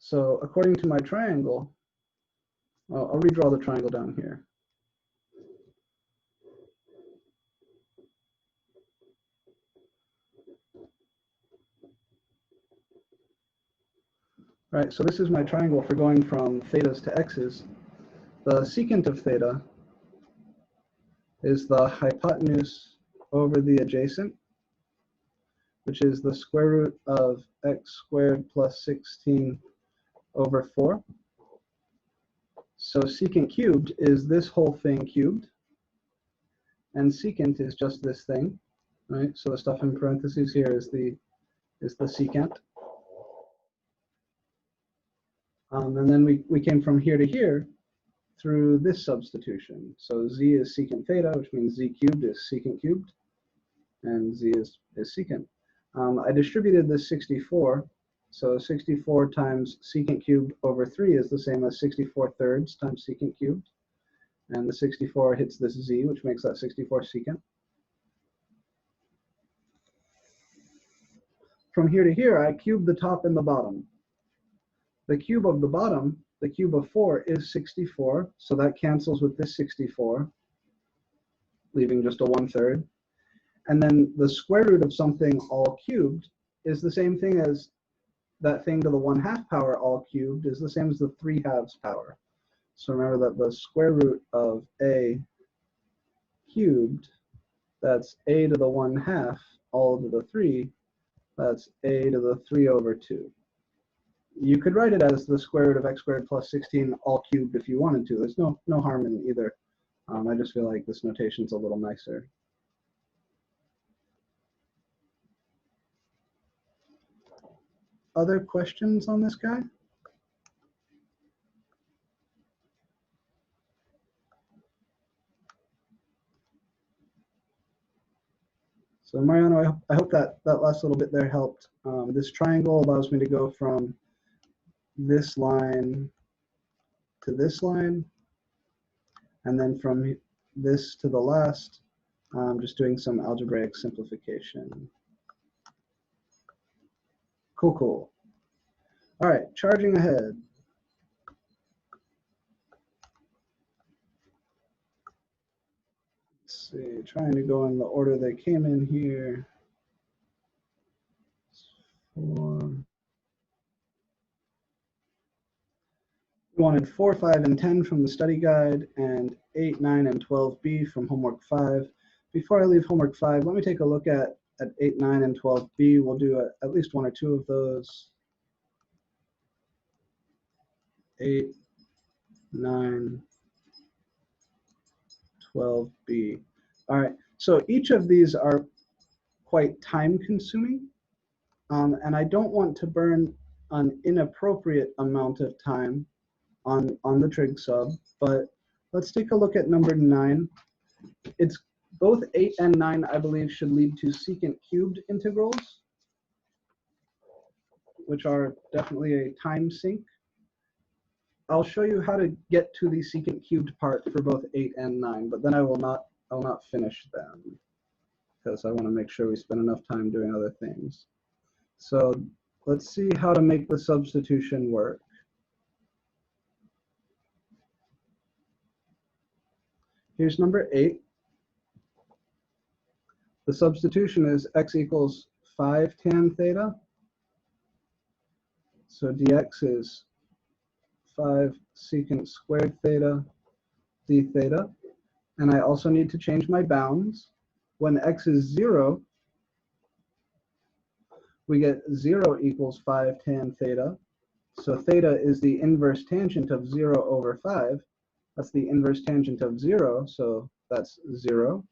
So according to my triangle, I'll redraw the triangle down here. Right, so this is my triangle for going from thetas to x's. The secant of theta is the hypotenuse over the adjacent, which is the square root of x squared plus 16 over 4. So secant cubed is this whole thing cubed, and secant is just this thing, right? So the stuff in parentheses here is the secant. And then we came from here to here through this substitution. So z is secant theta, which means z cubed is secant cubed, and z is secant. I distributed this 64, so 64 times secant cubed over 3 is the same as 64 thirds times secant cubed, and the 64 hits this z, which makes that 64 secant. From here to here, I cube the top and the bottom. The cube of the bottom, the cube of 4, is 64, so that cancels with this 64, leaving just a 1/3. And then the square root of something all cubed is the same thing as that thing to the 1/2 power all cubed is the same as the 3/2 power. So remember that the square root of a cubed, that's a to the 1/2 all to the 3, that's a to the 3 over 2. You could write it as the square root of x squared plus 16 all cubed if you wanted to. There's no harm in either. I just feel like this notation's a little nicer. other questions on this guy? So Mariano, I hope that last little bit there helped. This triangle allows me to go from this line to this line, and then from this to the last, just doing some algebraic simplification. Cool, cool. All right, charging ahead. Let's see, trying to go in the order they came in here. 4. We wanted 4, 5, and 10 from the study guide, and 8, 9, and 12B from homework 5. Before I leave homework 5, let me take a look at 8, 9, and 12B. We'll do at least 1 or 2 of those. 8, 9, 12B. All right, so each of these are quite time consuming, and I don't want to burn an inappropriate amount of time on the trig sub, but let's take a look at number 9. It's both 8 and 9, I believe, should lead to secant cubed integrals, which are definitely a time sink. I'll show you how to get to the secant cubed part for both 8 and 9, but then I will not finish them because I want to make sure we spend enough time doing other things. So let's see how to make the substitution work. Here's number 8. The substitution is x equals 5 tan theta. So dx is 5 secant squared theta d theta. And I also need to change my bounds. When x is 0, we get 0 equals 5 tan theta. So theta is the inverse tangent of 0 over 5. That's the inverse tangent of 0, so that's 0.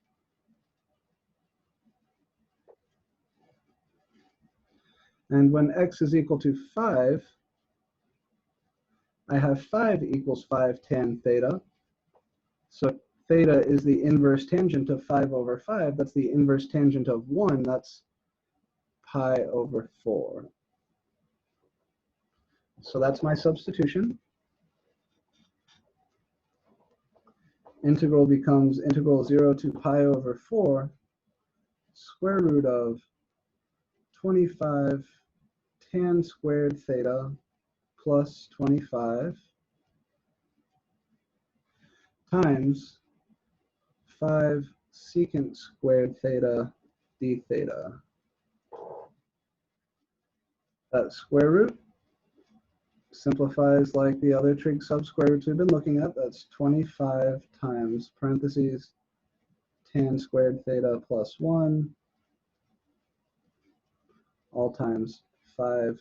And when x is equal to 5, I have 5 equals 5 tan theta. So theta is the inverse tangent of 5 over 5. That's the inverse tangent of 1. That's pi over 4. So that's my substitution. Integral becomes integral 0 to pi over 4 square root of 25 tan squared theta plus 25 times 5 secant squared theta d theta. That square root simplifies like the other trig sub square roots we've been looking at. That's 25 times parentheses tan squared theta plus 1 all times 5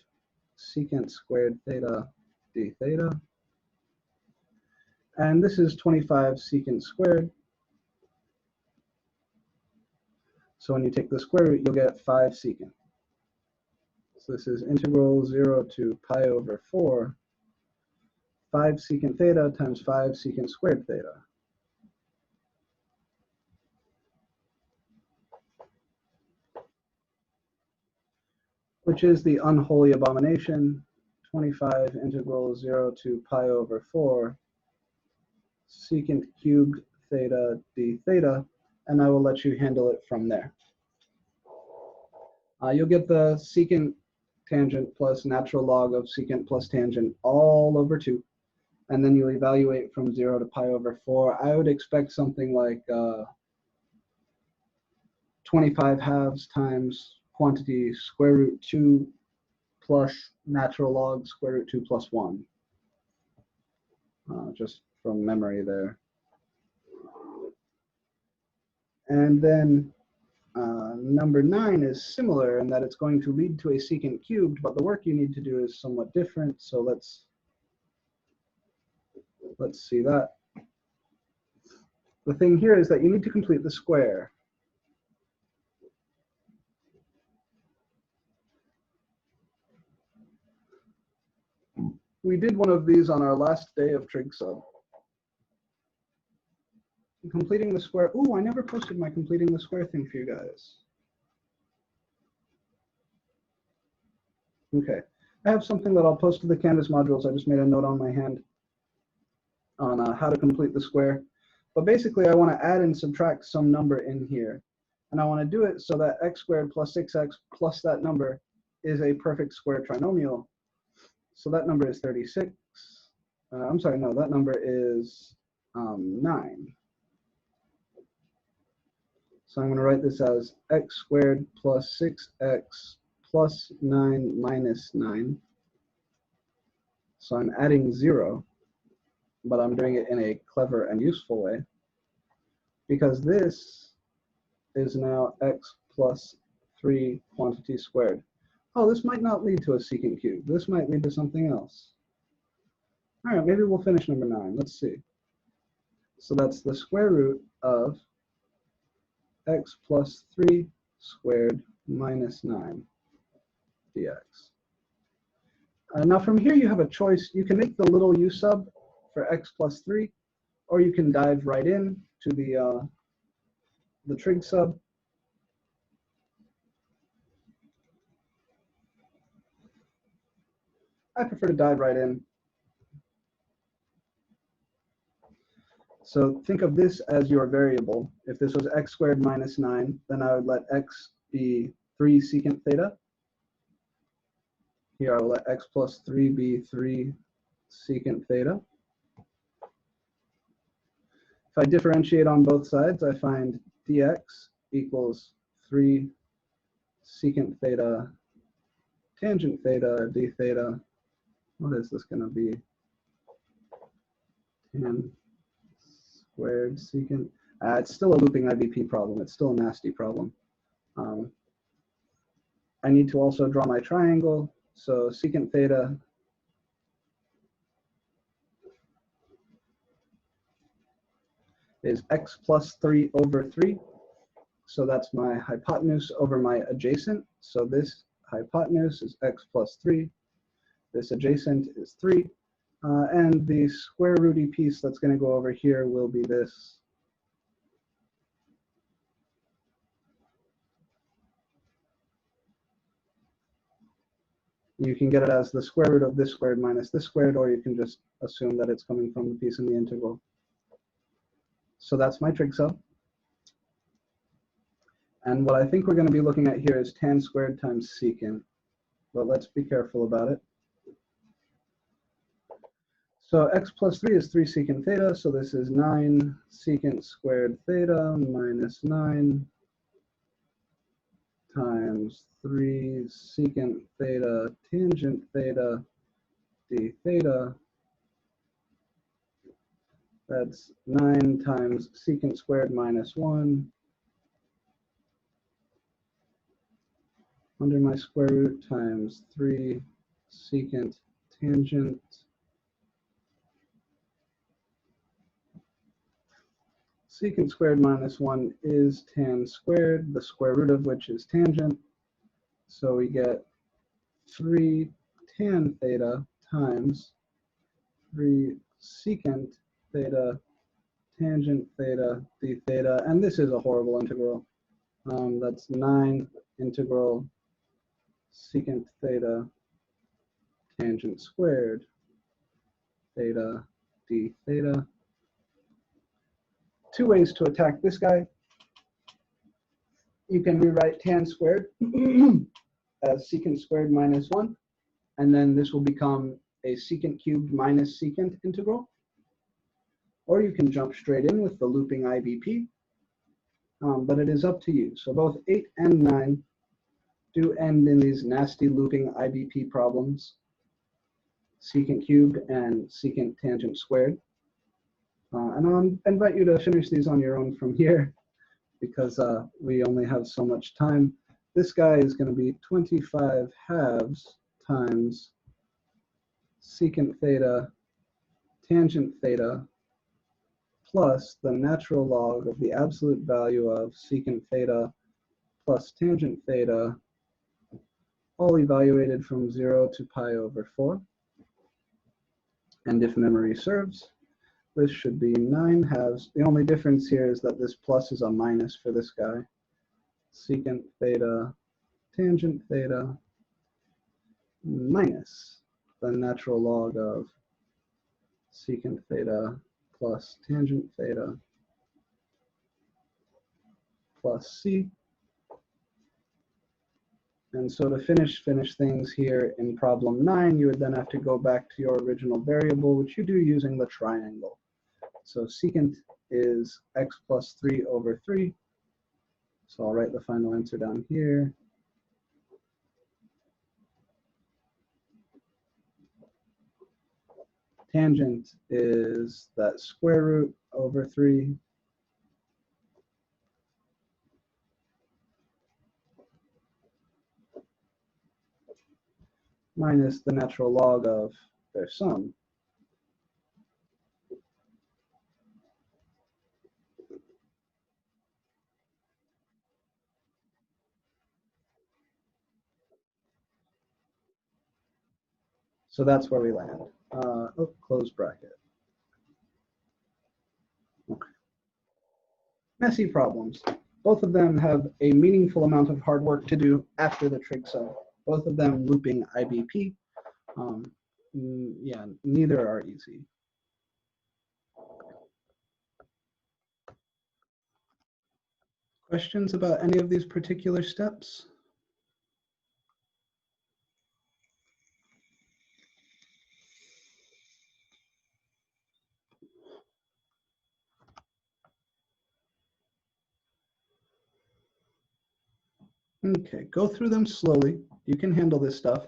secant squared theta d theta. And this is 25 secant squared. So when you take the square root, you'll get 5 secant. So this is integral 0 to pi over 4, 5 secant theta times 5 secant squared theta. Which is the unholy abomination, 25 integral 0 to pi over 4, secant cubed theta d theta, and I will let you handle it from there. You'll get the secant tangent plus natural log of secant plus tangent all over 2, and then you evaluate from 0 to pi over 4. I would expect something like 25 halves times quantity square root 2 plus natural log square root 2 plus 1. Just from memory there. And then number 9 is similar in that it's going to lead to a secant cubed, but the work you need to do is somewhat different. So let's see that. The thing here is that you need to complete the square. We did one of these on our last day of trig sub. Completing the square. Ooh, I never posted my completing the square thing for you guys. Okay, I have something that I'll post to the Canvas modules. I just made a note on my hand on how to complete the square. But basically, I want to add and subtract some number in here. And I want to do it so that x squared plus 6x plus that number is a perfect square trinomial. So that number is 36. I'm sorry, no, that number is 9. So I'm going to write this as x squared plus 6x plus 9 minus 9. So I'm adding 0, but I'm doing it in a clever and useful way, because this is now x plus 3 quantity squared. Oh, this might not lead to a secant cube. This might lead to something else. All right, maybe we'll finish number 9. Let's see. So that's the square root of x plus 3 squared minus 9 dx. Now from here you have a choice. You can make the little u sub for x plus 3, or you can dive right in to the trig sub. I prefer to dive right in. So think of this as your variable. If this was x squared minus 9, then I would let x be 3 secant theta. Here I will let x plus 3 be 3 secant theta. If I differentiate on both sides, I find dx equals 3 secant theta tangent theta, or d theta. What is this going to be? Tan squared secant. It's still a looping IBP problem. It's still a nasty problem. I need to also draw my triangle. So secant theta is x plus 3 over 3. So that's my hypotenuse over my adjacent. So this hypotenuse is x plus 3. This adjacent is 3. And the square rooty piece that's going to go over here will be this. You can get it as the square root of this squared minus this squared, or you can just assume that it's coming from the piece in the integral. So that's my trig sub. And what I think we're going to be looking at here is tan squared times secant. But let's be careful about it. So x plus 3 is 3 secant theta, so this is 9 secant squared theta minus 9 times 3 secant theta tangent theta d theta. That's 9 times secant squared minus 1 under my square root times 3 secant tangent secant squared minus 1 is tan squared, the square root of which is tangent. So we get 3 tan theta times 3 secant theta tangent theta d theta. And this is a horrible integral. That's 9 integral secant theta tangent squared theta d theta. Two ways to attack this guy. You can rewrite tan squared as secant squared minus 1, and then this will become a secant cubed minus secant integral. Or you can jump straight in with the looping IBP, but it is up to you. So both 8 and 9 do end in these nasty looping IBP problems, secant cubed and secant tangent squared. And I'll invite you to finish these on your own from here, because we only have so much time. This guy is going to be 25 halves times secant theta tangent theta plus the natural log of the absolute value of secant theta plus tangent theta, all evaluated from 0 to pi over 4. And if memory serves, this should be 9/2. The only difference here is that this plus is a minus for this guy. Secant theta, tangent theta, minus the natural log of secant theta plus tangent theta plus c. And so to finish things here in problem 9, you would then have to go back to your original variable, which you do using the triangle. So secant is x plus 3 over 3. So I'll write the final answer down here. Tangent is that square root over 3. Minus the natural log of their sum. So that's where we land. Close bracket. Okay. Messy problems. Both of them have a meaningful amount of hard work to do after the trig sum. Both of them looping IBP. Yeah, neither are easy. Questions about any of these particular steps? Okay, go through them slowly. You can handle this stuff.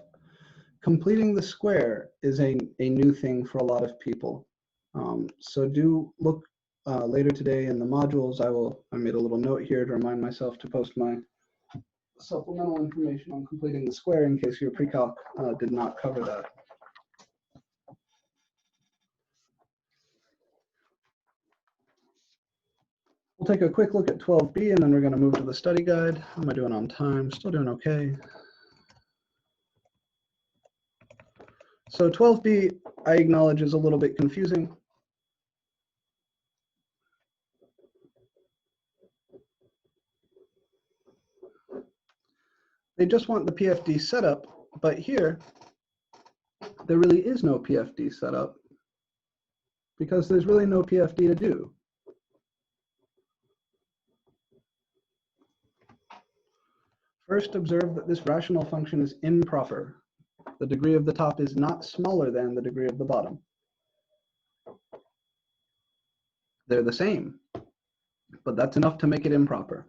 Completing the square is a new thing for a lot of people. So do look later today in the modules. I made a little note here to remind myself to post my supplemental information on completing the square in case your pre-calc did not cover that. We'll take a quick look at 12B and then we're going to move to the study guide. How am I doing on time? Still doing okay. So 12B, I acknowledge, is a little bit confusing. They just want the PFD setup, but here, there really is no PFD setup because there's really no PFD to do. First, observe that this rational function is improper. The degree of the top is not smaller than the degree of the bottom. They're the same, but that's enough to make it improper.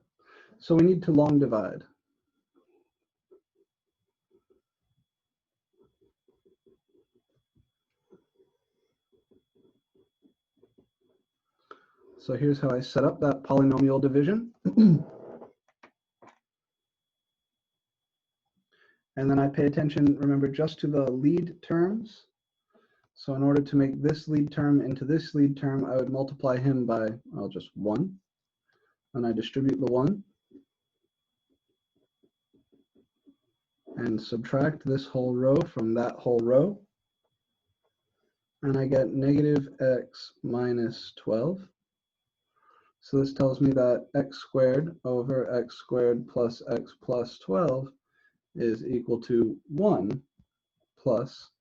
So we need to long divide. So here's how I set up that polynomial division. And then I pay attention, remember, just to the lead terms. So in order to make this lead term into this lead term, I would multiply him by, well, just 1. And I distribute the 1. And subtract this whole row from that whole row. And I get negative x minus 12. So this tells me that x squared over x squared plus x plus 12 is equal to 1 plus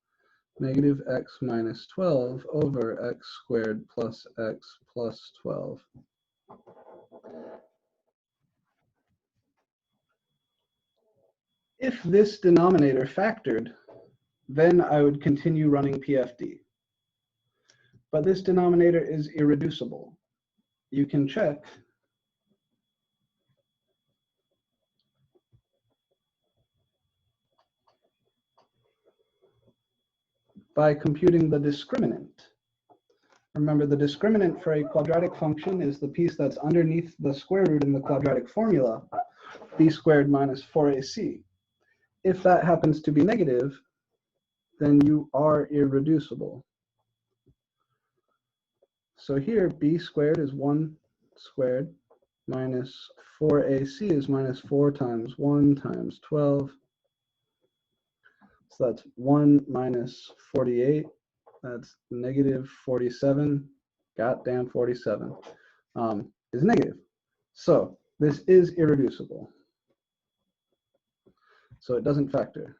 negative x minus 12 over x squared plus x plus 12. If this denominator factored, then I would continue running PFD. But this denominator is irreducible. You can check by computing the discriminant. Remember, the discriminant for a quadratic function is the piece that's underneath the square root in the quadratic formula, b squared minus 4ac. If that happens to be negative, then you are irreducible. So here, b squared is 1 squared minus 4ac is minus 4 times 1 times 12. So that's 1 minus 48. that's negative 47, goddamn 47, is negative. So this is irreducible. So it doesn't factor.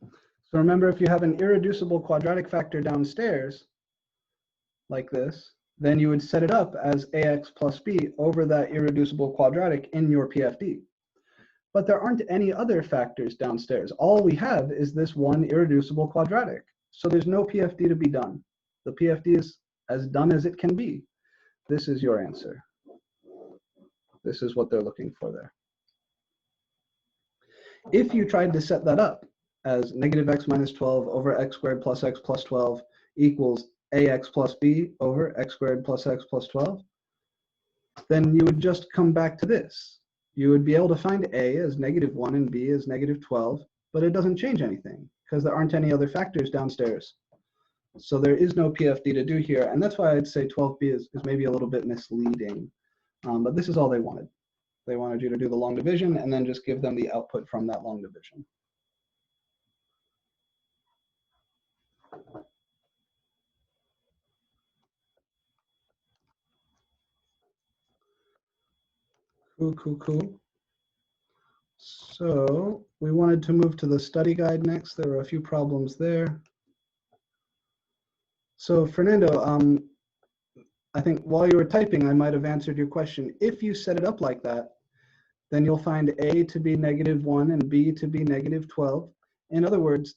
So remember, if you have an irreducible quadratic factor downstairs, like this, then you would set it up as ax plus b over that irreducible quadratic in your PFD. But there aren't any other factors downstairs. All we have is this one irreducible quadratic. So there's no PFD to be done. The PFD is as done as it can be. This is your answer. This is what they're looking for there. If you tried to set that up as negative x minus 12 over x squared plus x plus 12 equals ax plus b over x squared plus x plus 12, then you would just come back to this. You would be able to find a as negative 1 and b as negative 12, but it doesn't change anything because there aren't any other factors downstairs. So there is no PFD to do here, and that's why I'd say 12b is maybe a little bit misleading. But this is all they wanted. They wanted you to do the long division and then just give them the output from that long division. Cool. So we wanted to move to the study guide next. There were a few problems there. So Fernando, I think while you were typing, I might have answered your question. If you set it up like that, then you'll find a to be negative 1 and b to be negative 12. In other words,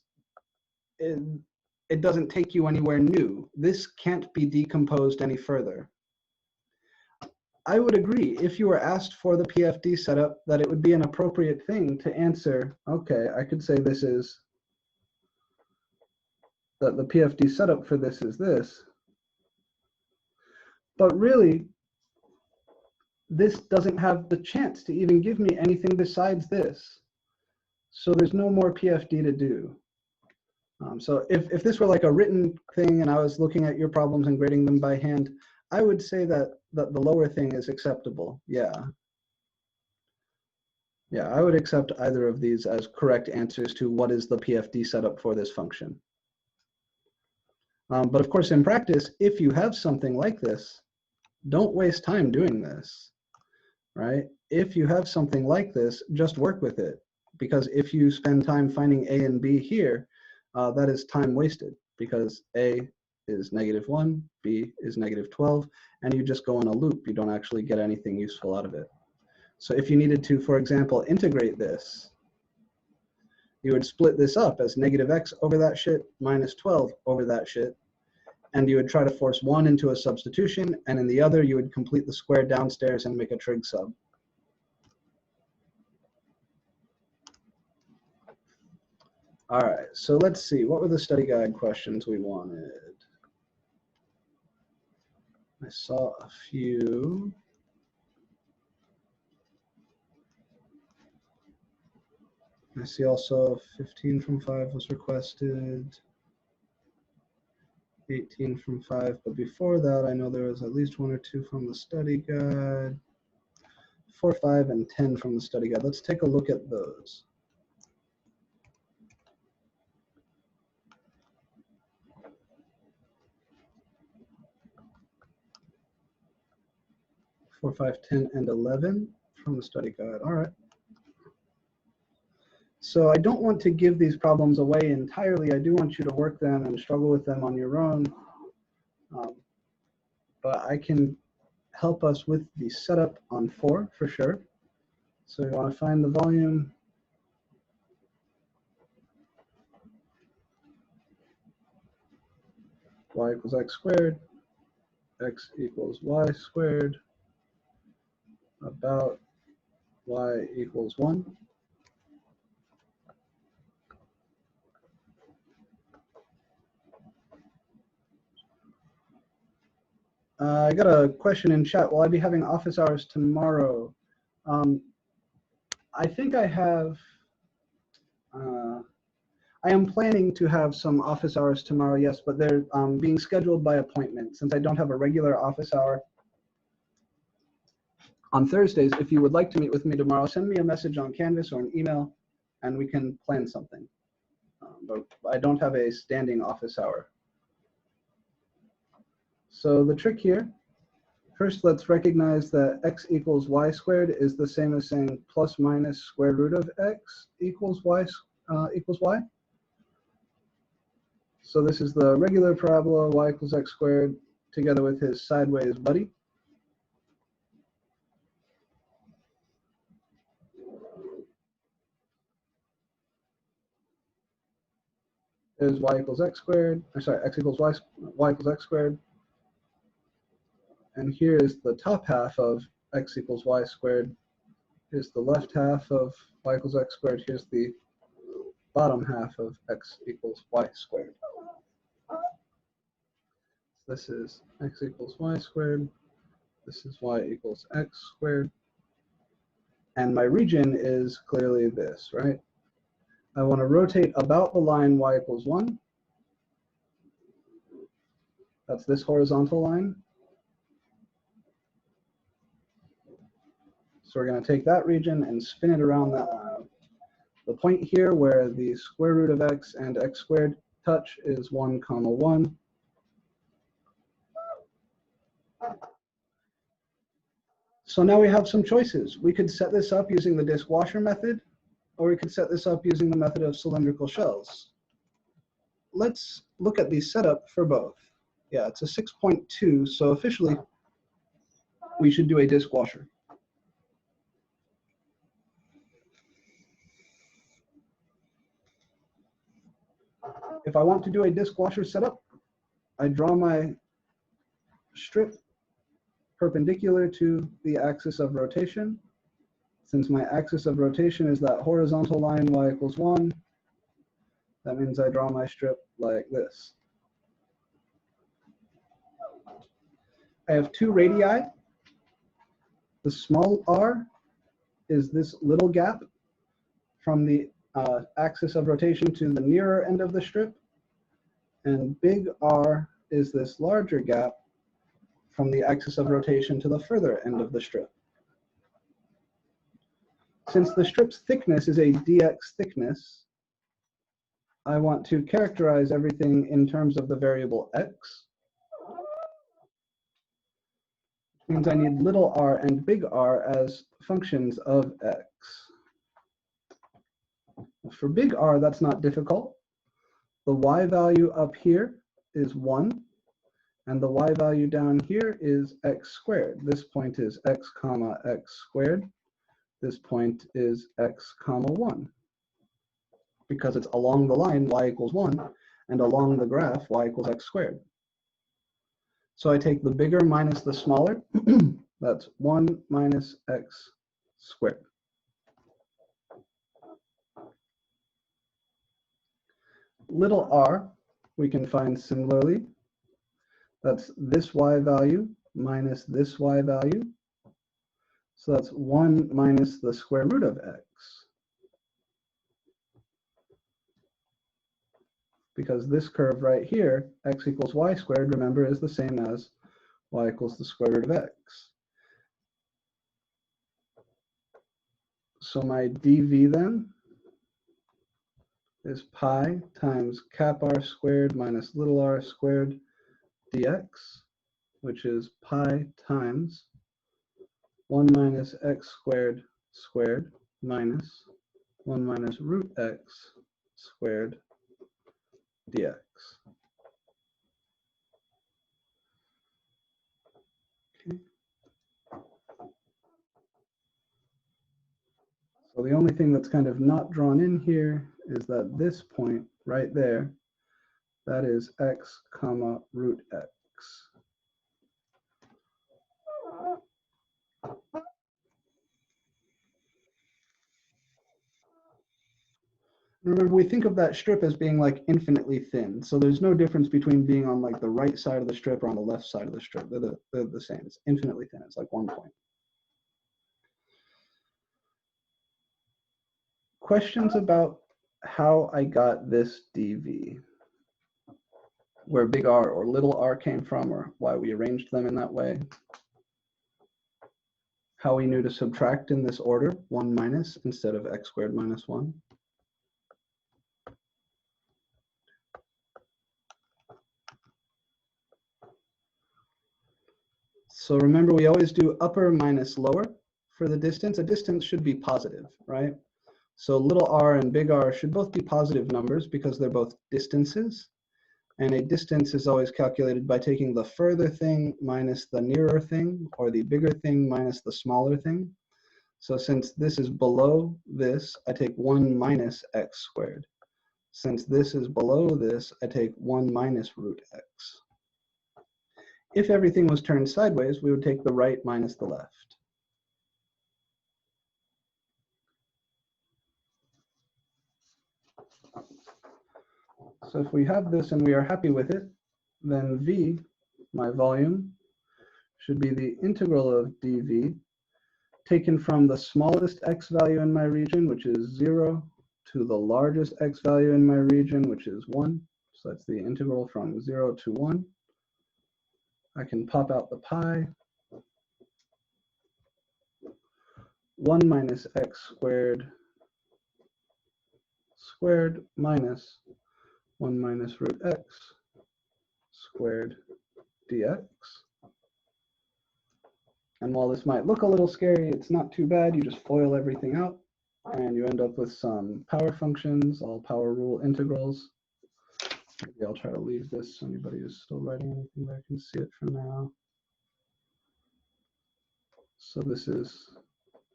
it doesn't take you anywhere new. This can't be decomposed any further. I would agree, if you were asked for the PFD setup, that it would be an appropriate thing to answer, okay, I could say this is, that the PFD setup for this is this. But really, this doesn't have the chance to even give me anything besides this. So there's no more PFD to do. So if this were like a written thing and I was looking at your problems and grading them by hand, I would say that the lower thing is acceptable. Yeah, I would accept either of these as correct answers to what is the PFD setup for this function. But of course, in practice, if you have something like this, don't waste time doing this, right? If you have something like this, just work with it. Because if you spend time finding A and B here, that is time wasted because A is negative 1, B is negative 12, and you just go in a loop. You don't actually get anything useful out of it. So if you needed to, for example, integrate this, you would split this up as negative x over that shit minus 12 over that shit, and you would try to force one into a substitution, and in the other you would complete the square downstairs and make a trig sub. All right, so let's see, what were the study guide questions we wanted? I saw a few. I see also 15 from 5 was requested, 18 from 5, but before that I know there was at least 1 or 2 from the study guide, 4, 5, and 10 from the study guide. Let's take a look at those. Four, 5, 10, and 11 from the study guide. All right. So I don't want to give these problems away entirely. I do want you to work them and struggle with them on your own. But I can help us with the setup on 4 for sure. So you want to find the volume. Y equals x squared. X equals y squared. About y equals 1. I got a question in chat. Will I be having office hours tomorrow? I think I have, I am planning to have some office hours tomorrow, yes, but they're being scheduled by appointment. Since I don't have a regular office hour on Thursdays, if you would like to meet with me tomorrow, send me a message on Canvas or an email, and we can plan something. But I don't have a standing office hour. So the trick here, first let's recognize that x equals y squared is the same as saying plus minus square root of x equals y. So this is the regular parabola, y equals x squared, together with his sideways buddy. Is y equals x squared, or sorry, x equals y equals x squared. And here is the top half of x equals y squared. Here's the left half of y equals x squared. Here's the bottom half of x equals y squared. This is x equals y squared. This is y equals x squared. And my region is clearly this, right? I want to rotate about the line y equals 1. That's this horizontal line. So we're going to take that region and spin it around that line. The point here where the square root of x and x squared touch is 1, 1. So now we have some choices. We could set this up using the disk washer method, or we could set this up using the method of cylindrical shells. Let's look at the setup for both. Yeah, it's a 6.2, so officially we should do a disk washer. If I want to do a disk washer setup, I draw my strip perpendicular to the axis of rotation. Since my axis of rotation is that horizontal line y equals 1, that means I draw my strip like this. I have two radii. The small r is this little gap from the axis of rotation to the nearer end of the strip, and big R is this larger gap from the axis of rotation to the further end of the strip. Since the strip's thickness is a dx thickness, I want to characterize everything in terms of the variable x. Which means I need little r and big R as functions of x. For big R, that's not difficult. The y value up here is 1, and the y value down here is x squared. This point is x comma x squared. This point is x comma 1, because it's along the line y equals 1, and along the graph y equals x squared. So I take the bigger minus the smaller. That's 1 minus x squared. Little r we can find similarly. That's this y value minus this y value. So that's 1 minus the square root of x. Because this curve right here, x equals y squared, remember, is the same as y equals the square root of x. So my dv then is pi times cap r squared minus little r squared dx, which is pi times 1 minus x squared squared minus 1 minus root x squared dx. Okay. So the only thing that's kind of not drawn in here is that this point right there, that is x comma root x. Remember, we think of that strip as being like infinitely thin. So there's no difference between being on like the right side of the strip or on the left side of the strip. They're the same. It's infinitely thin. It's like 1 point. Questions about how I got this dv, where big R or little r came from, or why we arranged them in that way. How we knew to subtract in this order, 1 minus instead of x squared minus 1. So remember, we always do upper minus lower for the distance. A distance should be positive, right? So little r and big R should both be positive numbers because they're both distances. And a distance is always calculated by taking the further thing minus the nearer thing, or the bigger thing minus the smaller thing. So since this is below this, I take 1 minus x squared. Since this is below this, I take 1 minus root x. If everything was turned sideways, we would take the right minus the left. So if we have this and we are happy with it, then v, my volume, should be the integral of dv taken from the smallest x value in my region, which is 0, to the largest x value in my region, which is 1. So that's the integral from 0 to 1. I can pop out the pi. 1 minus x squared squared minus 1 minus root x squared dx. And while this might look a little scary, it's not too bad. You just FOIL everything out, and you end up with some power functions, all power rule integrals. Maybe I'll try to leave this so anybody who's still writing anything there can see it for now. So this is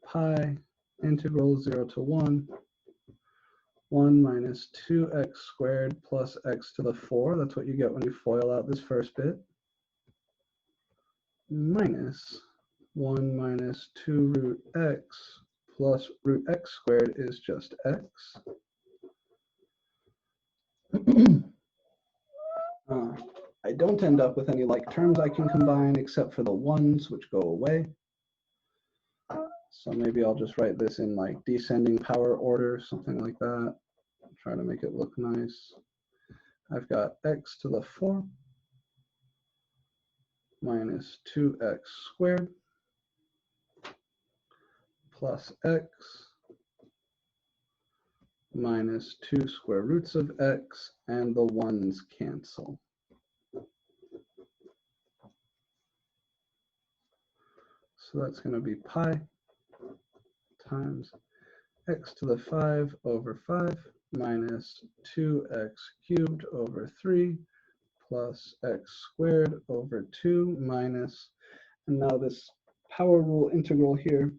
pi integral 0 to 1, 1 minus 2x squared plus x to the 4. That's what you get when you FOIL out this first bit. Minus 1 minus 2 root x plus root x squared is just x. I don't end up with any like terms I can combine except for the ones which go away. So maybe I'll just write this in like descending power order, something like that. Try to make it look nice. I've got x to the 4 minus 2x squared plus x minus 2 square roots of x, and the ones cancel. So that's going to be pi times x to the 5 over 5 minus 2x cubed over 3 plus x squared over 2 minus, and now this power rule integral here,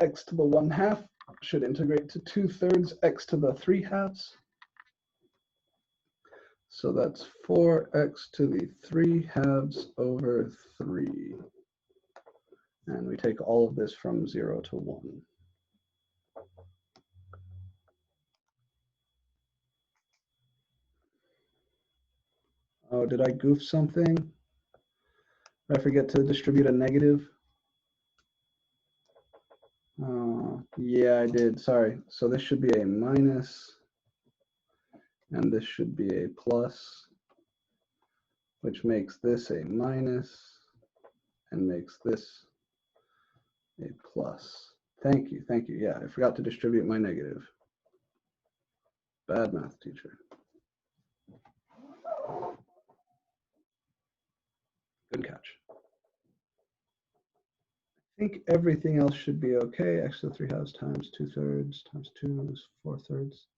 x to the 1/2 should integrate to 2/3 x to the 3/2. So that's 4x to the 3/2 over 3. And we take all of this from 0 to 1. Oh, did I goof something? Did I forget to distribute a negative? Yeah, I did. Sorry. So this should be a minus, and this should be a plus, which makes this a minus, and makes this a plus. Thank you. Thank you. Yeah, I forgot to distribute my negative. Bad math teacher. Good catch. I think everything else should be okay. X to the 3/2 times 2/3 times 2 is 4/3.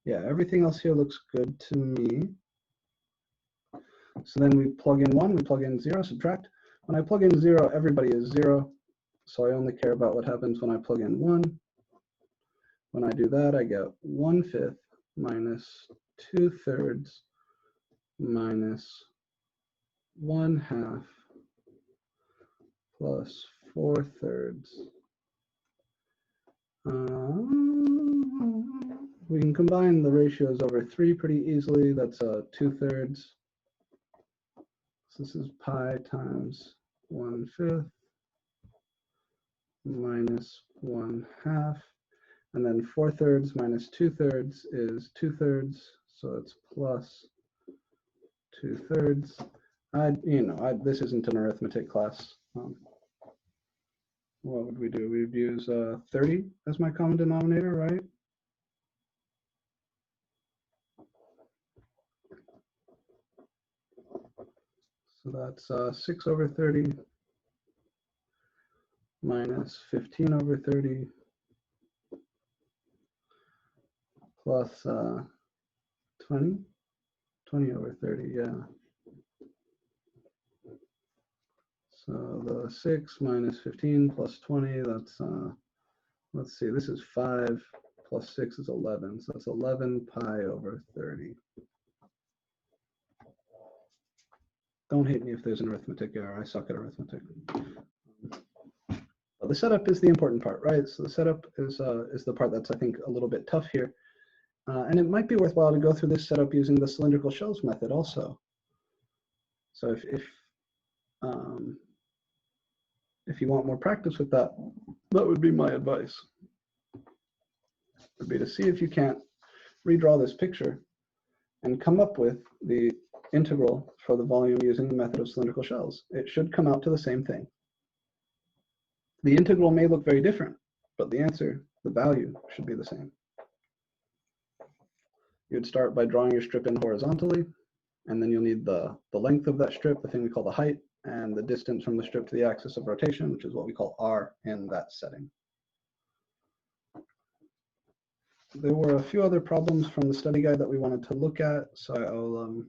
Yeah, everything else here looks good to me. So then we plug in 1, we plug in 0, subtract. When I plug in 0, everybody is 0. So I only care about what happens when I plug in 1. When I do that, I get 1/5 minus 2/3 minus 1/2 plus 4/3. We can combine the ratios over 3 pretty easily. That's 2/3. So this is pi times 1/5 minus 1/2. And then 4/3 minus 2/3 is 2/3. So it's plus 2/3. This isn't an arithmetic class. What would we do? We'd use 30 as my common denominator, right? So that's 6 over 30 minus 15 over 30 plus 20 over 30, yeah. So the 6 minus 15 plus 20, that's, let's see, this is 5 plus 6 is 11. So that's 11 pi over 30. Don't hate me if there's an arithmetic error. I suck at arithmetic. But the setup is the important part, right? So the setup is the part that's, I think, a little bit tough here. And it might be worthwhile to go through this setup using the cylindrical shells method also. So if you want more practice with that, that would be my advice. Would be to see if you can't redraw this picture and come up with the integral for the volume using the method of cylindrical shells. It should come out to the same thing. The integral may look very different, but the answer, the value, should be the same. You'd start by drawing your strip in horizontally, and then you'll need the length of that strip, the thing we call the height, and the distance from the strip to the axis of rotation, which is what we call R in that setting. There were a few other problems from the study guide that we wanted to look at, so I'll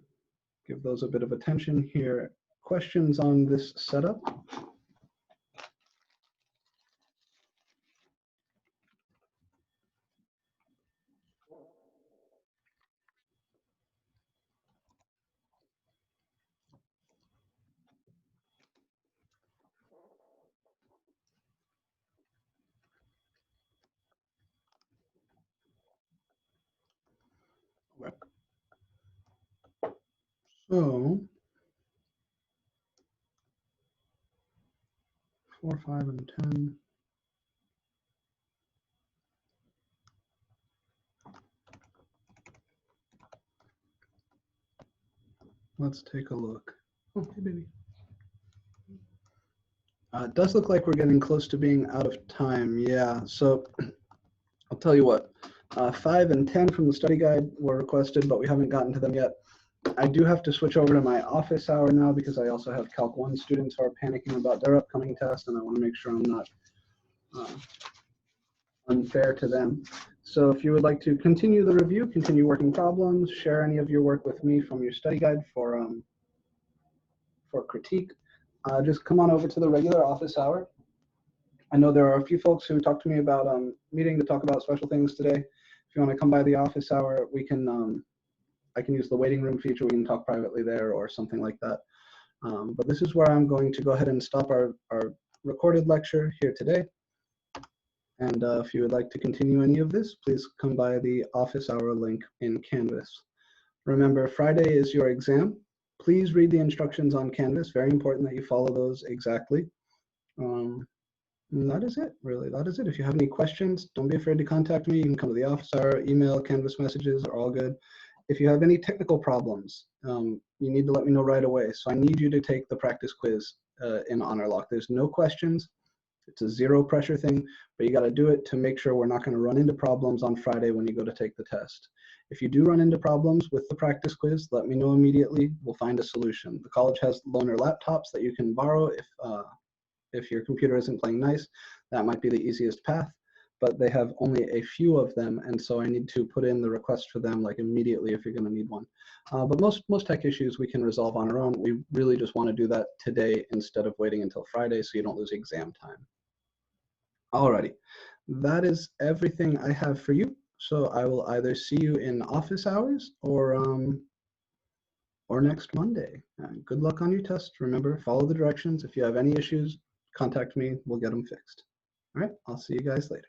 give those a bit of attention here. Questions on this setup? So 4, 5, and 10. Let's take a look. Oh, hey, baby. It does look like we're getting close to being out of time. Yeah, so I'll tell you what. 5 and 10 from the study guide were requested, but we haven't gotten to them yet. I do have to switch over to my office hour now because I also have Calc 1 students who are panicking about their upcoming test, and I want to make sure I'm not unfair to them. So if you would like to continue the review, continue working problems, share any of your work with me from your study guide for critique, just come on over to the regular office hour. I know there are a few folks who talked to me about meeting to talk about special things today. If you want to come by the office hour, we can I can use the waiting room feature. We can talk privately there or something like that. But this is where I'm going to go ahead and stop our recorded lecture here today. And if you would like to continue any of this, please come by the office hour link in Canvas. Remember, Friday is your exam. Please read the instructions on Canvas. Very important that you follow those exactly. And that is it, really. That is it. If you have any questions, don't be afraid to contact me. You can come to the office hour, email, Canvas messages are all good. If you have any technical problems, you need to let me know right away. So I need you to take the practice quiz in HonorLock. There's no questions. It's a zero pressure thing, but you got to do it to make sure we're not going to run into problems on Friday when you go to take the test. If you do run into problems with the practice quiz, let me know immediately. We'll find a solution. The college has loaner laptops that you can borrow if your computer isn't playing nice. That might be the easiest path, but they have only a few of them, and so I need to put in the request for them like immediately if you're going to need one. But most tech issues we can resolve on our own. We really just want to do that today instead of waiting until Friday so you don't lose exam time. Alrighty, that is everything I have for you. So I will either see you in office hours or next Monday. Good luck on your test. Remember, follow the directions. If you have any issues, contact me. We'll get them fixed. All right, I'll see you guys later.